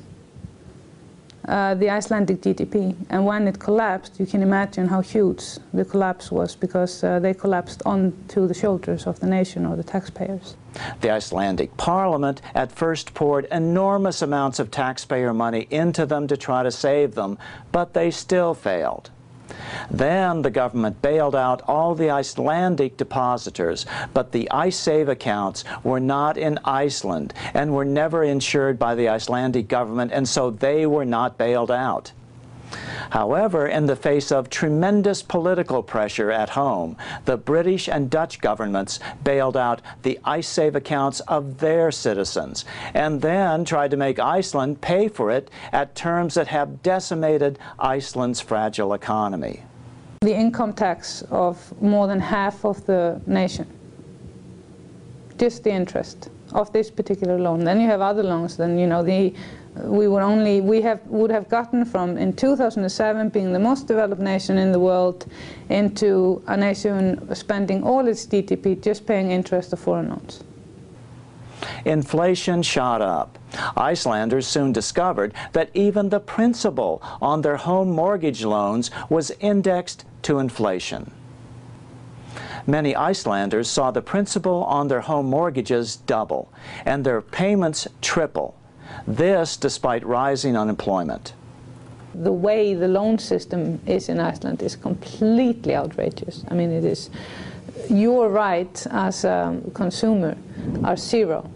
the Icelandic GDP. And when it collapsed, you can imagine how huge the collapse was, because they collapsed onto the shoulders of the nation or the taxpayers. The Icelandic parliament at first poured enormous amounts of taxpayer money into them to try to save them, but they still failed. Then the government bailed out all the Icelandic depositors, but the IceSave accounts were not in Iceland and were never insured by the Icelandic government, and so they were not bailed out. However, in the face of tremendous political pressure at home, the British and Dutch governments bailed out the IceSave accounts of their citizens and then tried to make Iceland pay for it at terms that have decimated Iceland's fragile economy. The income tax of more than half of the nation, just the interest of this particular loan. Then you have other loans, then you know we would have gotten from, in 2007, being the most developed nation in the world, into a nation spending all its GDP just paying interest of foreign loans. Inflation shot up. Icelanders soon discovered that even the principal on their home mortgage loans was indexed to inflation. Many Icelanders saw the principal on their home mortgages double and their payments triple. This despite rising unemployment. The way the loan system is in Iceland is completely outrageous. I mean, it is, your rights as a consumer are zero.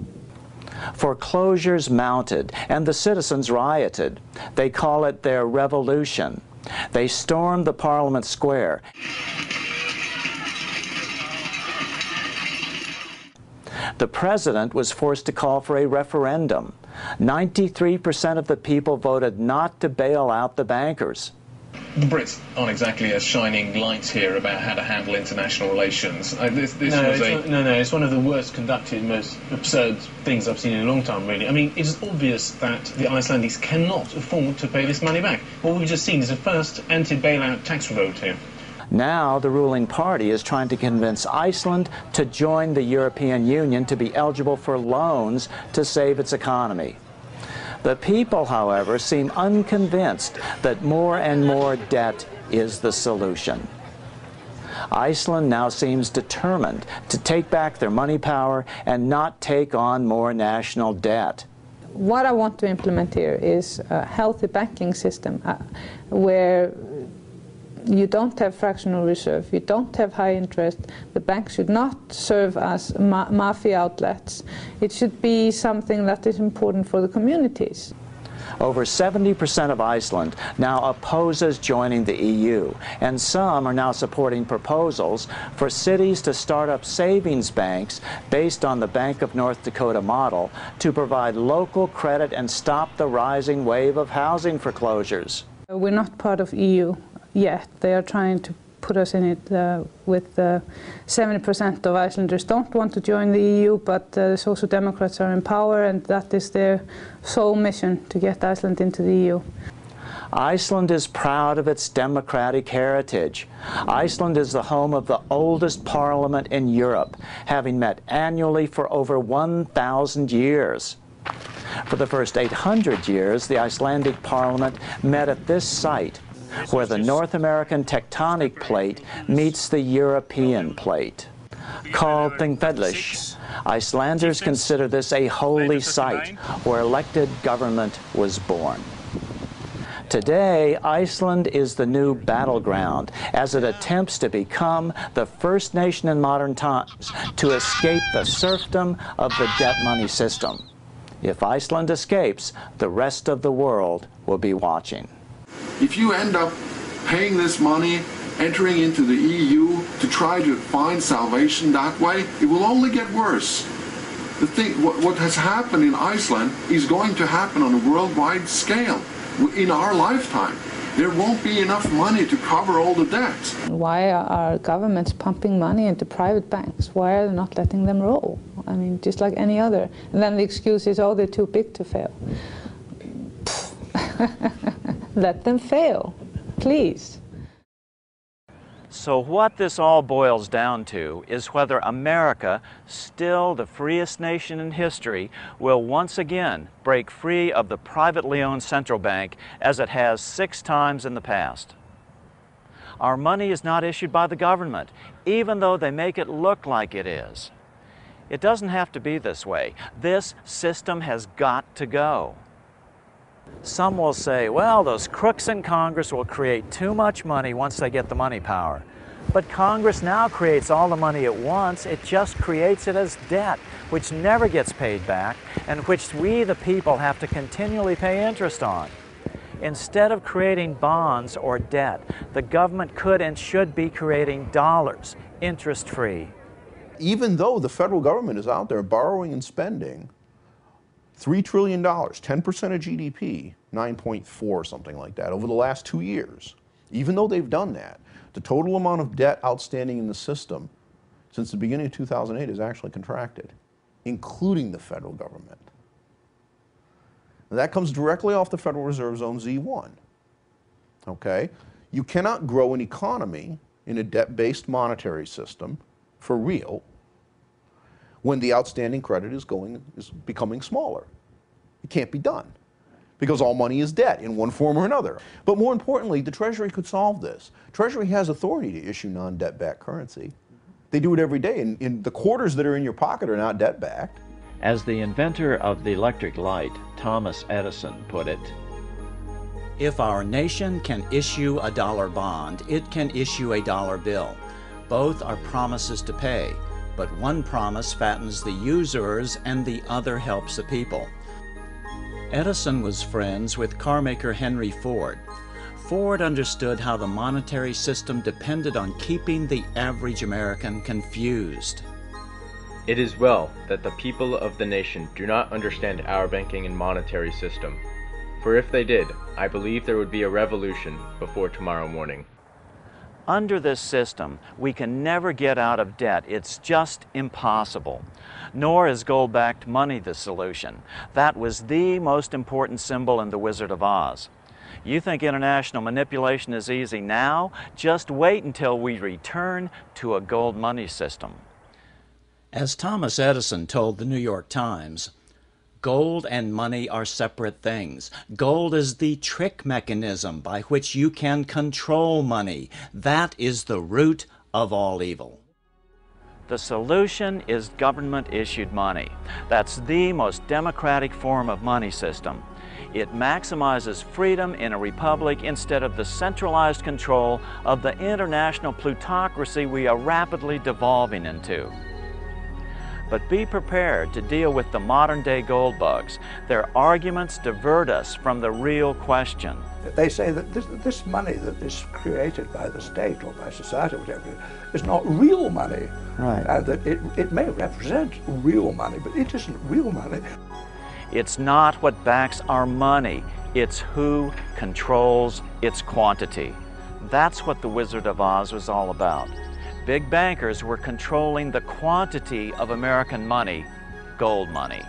Foreclosures mounted and the citizens rioted. They call it their revolution. They stormed the Parliament Square. The president was forced to call for a referendum. 93% of the people voted not to bail out the bankers. The Brits aren't exactly a shining light here about how to handle international relations. No, it's one of the worst conducted, most absurd things I've seen in a long time, really. I mean, it is obvious that the Icelandics cannot afford to pay this money back. What we've just seen is a first anti-bailout tax revolt here. Now the ruling party is trying to convince Iceland to join the European Union to be eligible for loans to save its economy. The people, however, seem unconvinced that more and more debt is the solution. Iceland now seems determined to take back their money power and not take on more national debt. What I want to implement here is a healthy banking system where you don't have fractional reserve, you don't have high interest, the bank should not serve as mafia outlets. It should be something that is important for the communities. Over 70% of Iceland now opposes joining the EU, and some are now supporting proposals for cities to start up savings banks based on the Bank of North Dakota model to provide local credit and stop the rising wave of housing foreclosures. We're not part of EU yet. They are trying to put us in it with 70% of Icelanders don't want to join the EU, but the Social Democrats are in power and that is their sole mission, to get Iceland into the EU. Iceland is proud of its democratic heritage. Iceland is the home of the oldest parliament in Europe, having met annually for over 1,000 years. For the first 800 years, the Icelandic parliament met at this site, where the North American tectonic plate meets the European plate. Called Þingvellir, Icelanders consider this a holy site where elected government was born. Today, Iceland is the new battleground as it attempts to become the first nation in modern times to escape the serfdom of the debt money system. If Iceland escapes, the rest of the world will be watching. If you end up paying this money, entering into the EU to try to find salvation that way, it will only get worse. The thing, what has happened in Iceland is going to happen on a worldwide scale in our lifetime. There won't be enough money to cover all the debt. Why are governments pumping money into private banks? Why are they not letting them roll? I mean, just like any other. And then the excuse is, oh, they're too big to fail. Let them fail, please. So what this all boils down to is whether America, still the freest nation in history, will once again break free of the privately owned central bank as it has 6 times in the past. Our money is not issued by the government, even though they make it look like it is. It doesn't have to be this way. This system has got to go. Some will say, well, those crooks in Congress will create too much money once they get the money power. But Congress now creates all the money at once. It just creates it as debt, which never gets paid back, and which we, the people, have to continually pay interest on. Instead of creating bonds or debt, the government could and should be creating dollars, interest-free. Even though the federal government is out there borrowing and spending $3 trillion, 10% of GDP, 9.4, something like that, over the last 2 years, even though they've done that, the total amount of debt outstanding in the system since the beginning of 2008 has actually contracted, including the federal government. And that comes directly off the Federal Reserve Zone Z1. Okay? You cannot grow an economy in a debt-based monetary system for real when the outstanding credit is becoming smaller. It can't be done because all money is debt in one form or another. But more importantly, the Treasury could solve this. Treasury has authority to issue non-debt-backed currency. They do it every day, and the quarters that are in your pocket are not debt-backed. As the inventor of the electric light, Thomas Edison, put it, "If our nation can issue a dollar bond, it can issue a dollar bill. Both are promises to pay, but one promise fattens the usurers and the other helps the people." Edison was friends with carmaker Henry Ford. Ford understood how the monetary system depended on keeping the average American confused. It is well that the people of the nation do not understand our banking and monetary system, for if they did, I believe there would be a revolution before tomorrow morning. Under this system, we can never get out of debt. It's just impossible. Nor is gold-backed money the solution. That was the most important symbol in The Wizard of Oz. You think international manipulation is easy now? Just wait until we return to a gold money system. As Thomas Edison told the New York Times, "Gold and money are separate things. Gold is the trick mechanism by which you can control money. That is the root of all evil." The solution is government-issued money. That's the most democratic form of money system. It maximizes freedom in a republic instead of the centralized control of the international plutocracy we are rapidly devolving into. But be prepared to deal with the modern-day gold bugs. Their arguments divert us from the real question. They say that this money that is created by the state or by society or whatever is not real money. Right. And that it may represent real money, but it isn't real money. It's not what backs our money. It's who controls its quantity. That's what The Wizard of Oz was all about. Big bankers were controlling the quantity of American money, gold money.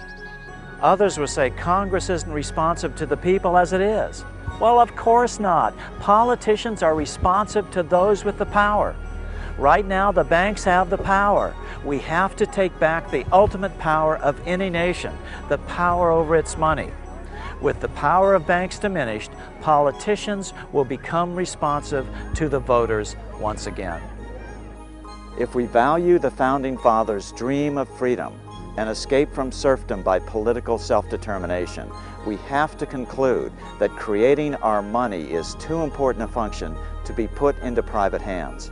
Others will say Congress isn't responsive to the people as it is. Well, of course not. Politicians are responsive to those with the power. Right now, the banks have the power. We have to take back the ultimate power of any nation, the power over its money. With the power of banks diminished, politicians will become responsive to the voters once again. If we value the Founding Fathers' dream of freedom and escape from serfdom by political self-determination, we have to conclude that creating our money is too important a function to be put into private hands.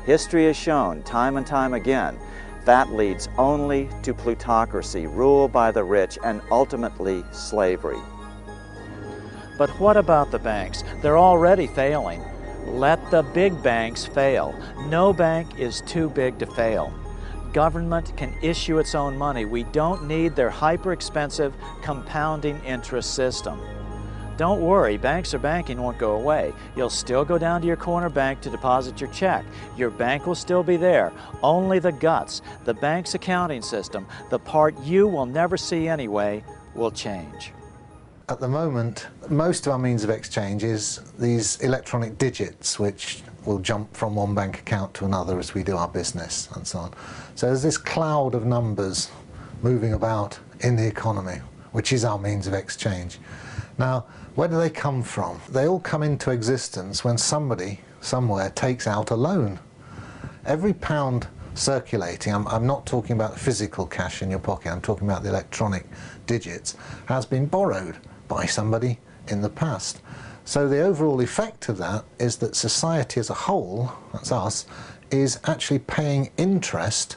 History has shown time and time again that leads only to plutocracy, rule by the rich, and ultimately slavery. But what about the banks? They're already failing. Let the big banks fail. No bank is too big to fail. Government can issue its own money. We don't need their hyper-expensive compounding interest system. Don't worry, banks or banking won't go away. You'll still go down to your corner bank to deposit your check. Your bank will still be there. Only the guts, the bank's accounting system, the part you will never see anyway, will change. At the moment, most of our means of exchange is these electronic digits, which will jump from one bank account to another as we do our business and so on. So there's this cloud of numbers moving about in the economy, which is our means of exchange. Now, where do they come from? They all come into existence when somebody, somewhere, takes out a loan. Every pound circulating, I'm not talking about physical cash in your pocket, I'm talking about the electronic digits, has been borrowed by somebody in the past. So the overall effect of that is that society as a whole, that's us, is actually paying interest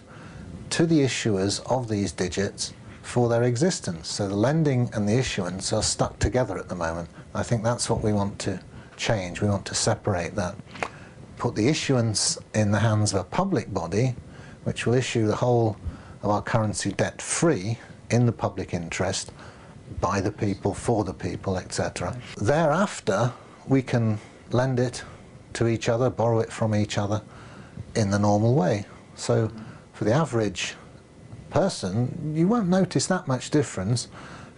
to the issuers of these digits for their existence. So the lending and the issuance are stuck together at the moment I think that's what we want to change. We want to separate that. Put the issuance in the hands of a public body, which will issue the whole of our currency debt-free in the public interest, by the people, for the people, etc. Thereafter, we can lend it to each other, borrow it from each other in the normal way. So for the average person, you won't notice that much difference,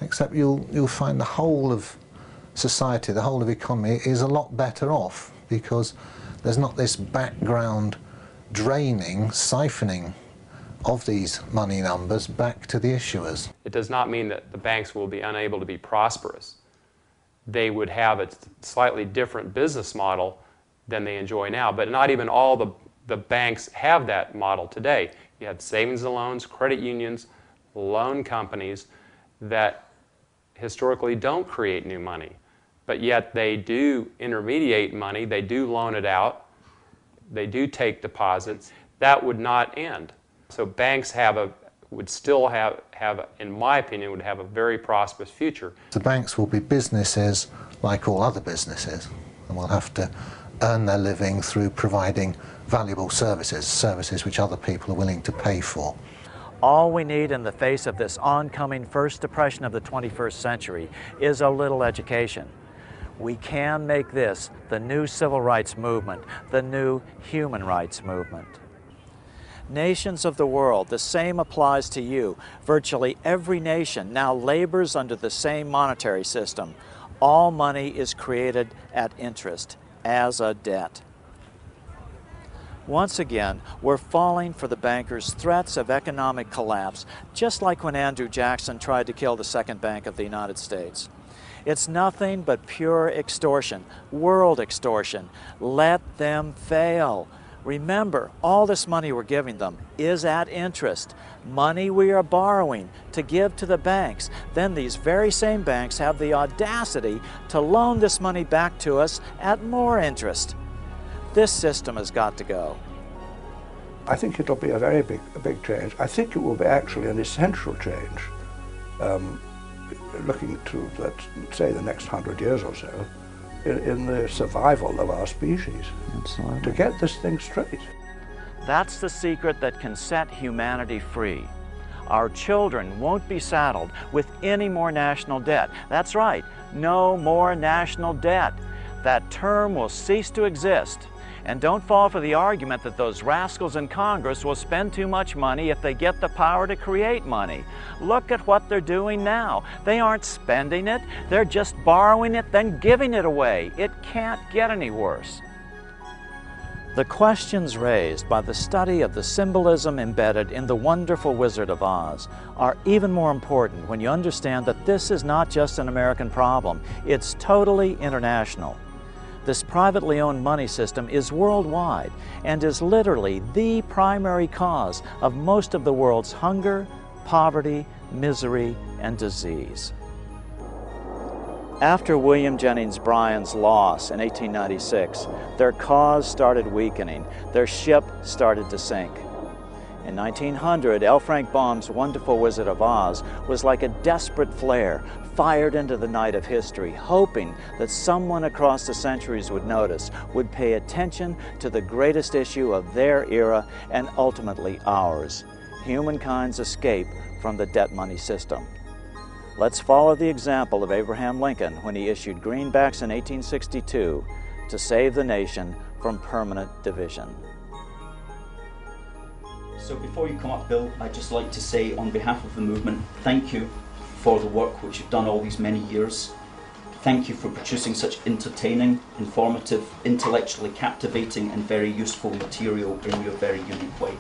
except you'll find the whole of society, the whole of economy is a lot better off, because there's not this background draining, siphoning of these money numbers back to the issuers. It does not mean that the banks will be unable to be prosperous. They would have a slightly different business model than they enjoy now, but not even all the banks have that model today. You have savings and loans, credit unions, loan companies that historically don't create new money, but yet they do intermediate money, they do loan it out, they do take deposits. That would not end. So banks would still have, in my opinion, would have a very prosperous future. The banks will be businesses like all other businesses, and will have to earn their living through providing valuable services, services which other people are willing to pay for. All we need in the face of this oncoming first depression of the 21st century is a little education. We can make this the new civil rights movement, the new human rights movement. Nations of the world, the same applies to you. Virtually every nation now labors under the same monetary system. All money is created at interest, as a debt. Once again, we're falling for the bankers' threats of economic collapse, just like when Andrew Jackson tried to kill the Second Bank of the United States. It's nothing but pure extortion, world extortion. Let them fail. Remember, all this money we're giving them is at interest. Money we are borrowing to give to the banks. Then these very same banks have the audacity to loan this money back to us at more interest. This system has got to go. I think it'll be a very big change. I think it will be actually an essential change, looking to, let's say, the next 100 years or so, in the survival of our species. Absolutely. To get this thing straight. That's the secret that can set humanity free. Our children won't be saddled with any more national debt. That's right, no more national debt. That term will cease to exist. And don't fall for the argument that those rascals in Congress will spend too much money if they get the power to create money. Look at what they're doing now. They aren't spending it, they're just borrowing it, then giving it away. It can't get any worse. The questions raised by the study of the symbolism embedded in the wonderful Wizard of Oz are even more important when you understand that this is not just an American problem, it's totally international. This privately owned money system is worldwide and is literally the primary cause of most of the world's hunger, poverty, misery, and disease. After William Jennings Bryan's loss in 1896, their cause started weakening. Their ship started to sink. In 1900, L. Frank Baum's wonderful Wizard of Oz was like a desperate flare fired into the night of history, hoping that someone across the centuries would notice, would pay attention to the greatest issue of their era and ultimately ours, humankind's escape from the debt money system. Let's follow the example of Abraham Lincoln when he issued greenbacks in 1862 to save the nation from permanent division. So before you come up, Bill, I'd just like to say on behalf of the movement, thank you for the work which you've done all these many years. Thank you for producing such entertaining, informative, intellectually captivating and very useful material in your very unique way.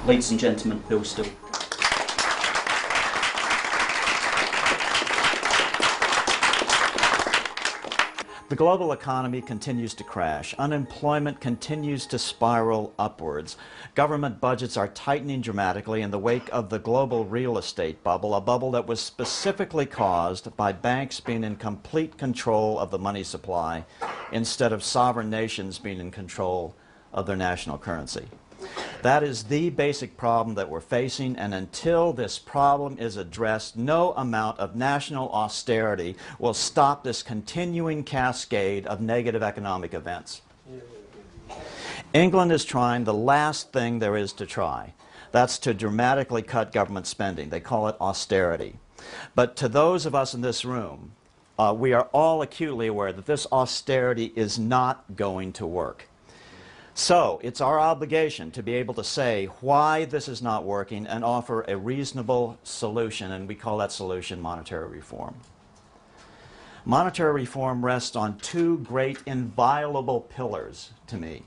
Ladies and gentlemen, Bill Still. The global economy continues to crash. Unemployment continues to spiral upwards. Government budgets are tightening dramatically in the wake of the global real estate bubble, a bubble that was specifically caused by banks being in complete control of the money supply instead of sovereign nations being in control of their national currency. That is the basic problem that we're facing, and until this problem is addressed, no amount of national austerity will stop this continuing cascade of negative economic events. England is trying the last thing there is to try. That's to dramatically cut government spending. They call it austerity. But to those of us in this room, we are all acutely aware that this austerity is not going to work. So it's our obligation to be able to say why this is not working and offer a reasonable solution, and we call that solution monetary reform. Monetary reform rests on two great inviolable pillars to me.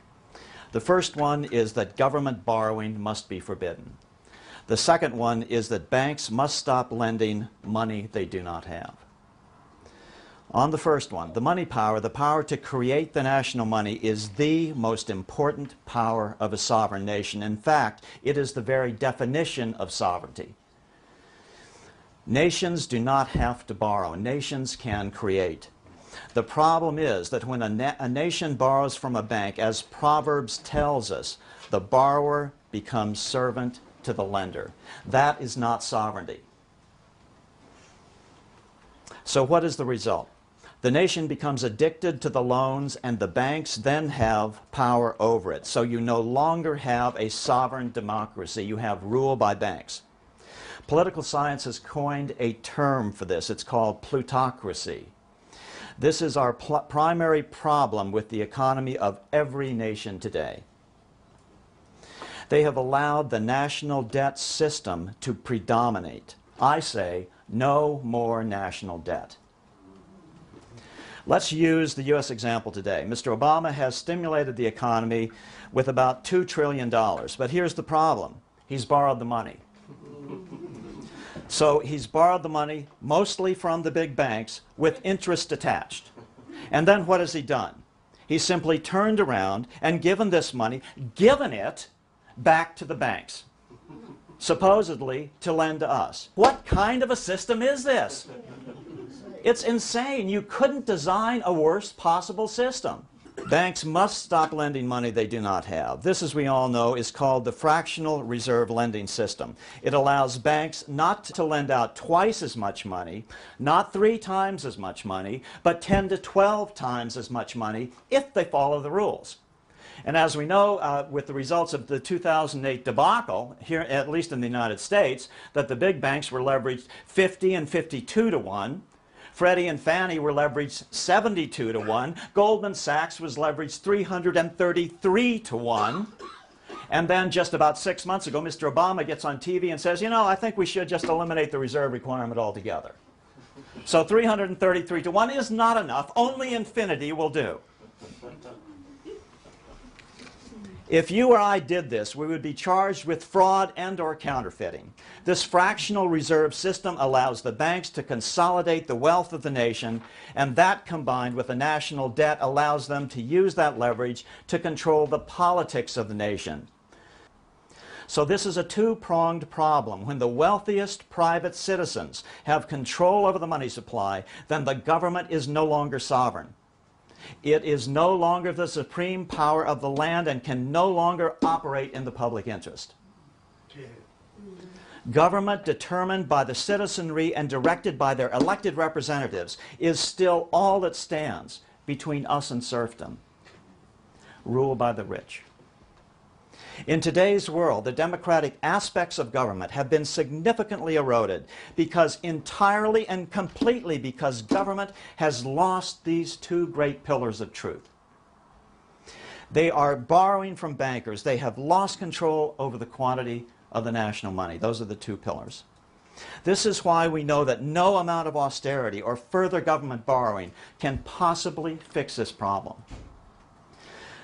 The first one is that government borrowing must be forbidden. The second one is that banks must stop lending money they do not have. On the first one, the money power, the power to create the national money, is the most important power of a sovereign nation. In fact, it is the very definition of sovereignty. Nations do not have to borrow. Nations can create. The problem is that when a nation borrows from a bank, as Proverbs tells us, the borrower becomes servant to the lender. That is not sovereignty. So what is the result? The nation becomes addicted to the loans, and the banks then have power over it. So you no longer have a sovereign democracy. You have rule by banks. Political science has coined a term for this. It's called plutocracy. This is our primary problem with the economy of every nation today. They have allowed the national debt system to predominate. I say, no more national debt. Let's use the U.S. example today. Mr. Obama has stimulated the economy with about $2 trillion. But here's the problem. He's borrowed the money. So he's borrowed the money mostly from the big banks with interest attached. And then what has he done? He's simply turned around and given this money, given it back to the banks, supposedly to lend to us. What kind of a system is this? It's insane. You couldn't design a worse possible system. Banks must stop lending money they do not have. This, as we all know, is called the fractional reserve lending system. It allows banks not to lend out twice as much money, not 3 times as much money, but 10 to 12 times as much money if they follow the rules. And as we know, with the results of the 2008 debacle, here, at least in the United States, that the big banks were leveraged 50 and 52 to 1. Freddie and Fannie were leveraged 72 to 1. Goldman Sachs was leveraged 333 to 1. And then just about 6 months ago, Mr. Obama gets on TV and says, you know, I think we should just eliminate the reserve requirement altogether. So 333 to 1 is not enough. Only infinity will do. If you or I did this, we would be charged with fraud and/or counterfeiting. This fractional reserve system allows the banks to consolidate the wealth of the nation, and that, combined with the national debt, allows them to use that leverage to control the politics of the nation. So this is a two-pronged problem. When the wealthiest private citizens have control over the money supply, then the government is no longer sovereign. It is no longer the supreme power of the land and can no longer operate in the public interest. Government determined by the citizenry and directed by their elected representatives is still all that stands between us and serfdom. Rule by the rich. In today's world, the democratic aspects of government have been significantly eroded entirely and completely because government has lost these two great pillars of truth. They are borrowing from bankers. They have lost control over the quantity of the national money. Those are the two pillars. This is why we know that no amount of austerity or further government borrowing can possibly fix this problem.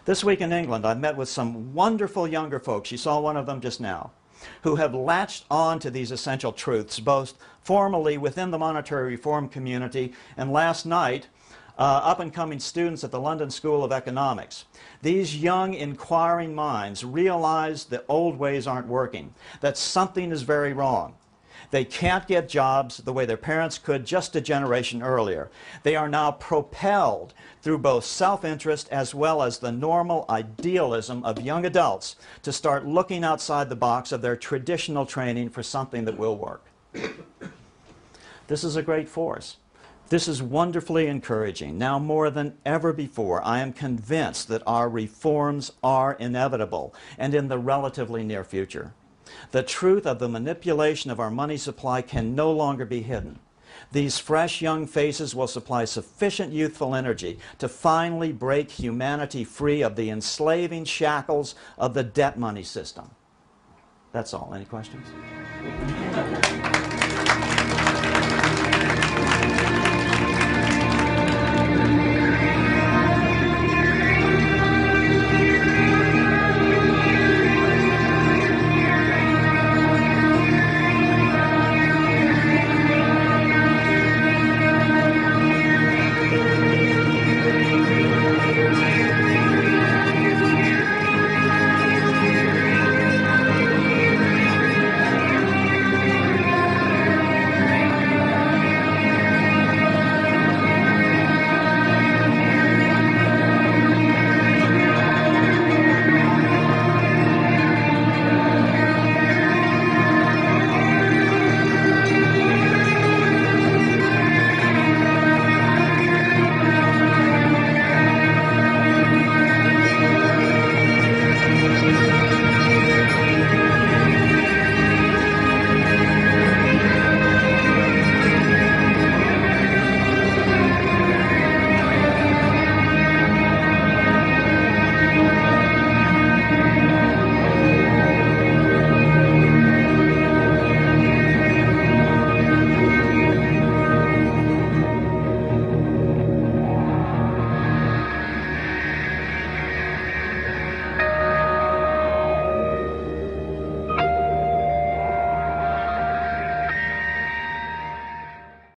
This week in England, I met with some wonderful younger folks, you saw one of them just now, who have latched on to these essential truths, both formally within the monetary reform community and last night, up-and-coming students at the London School of Economics. These young, inquiring minds realize that old ways aren't working, that something is very wrong. They can't get jobs the way their parents could just a generation earlier. They are now propelled through both self-interest as well as the normal idealism of young adults to start looking outside the box of their traditional training for something that will work. This is a great force. This is wonderfully encouraging. Now more than ever before, I am convinced that our reforms are inevitable and in the relatively near future. The truth of the manipulation of our money supply can no longer be hidden. These fresh young faces will supply sufficient youthful energy to finally break humanity free of the enslaving shackles of the debt money system. That's all. Any questions?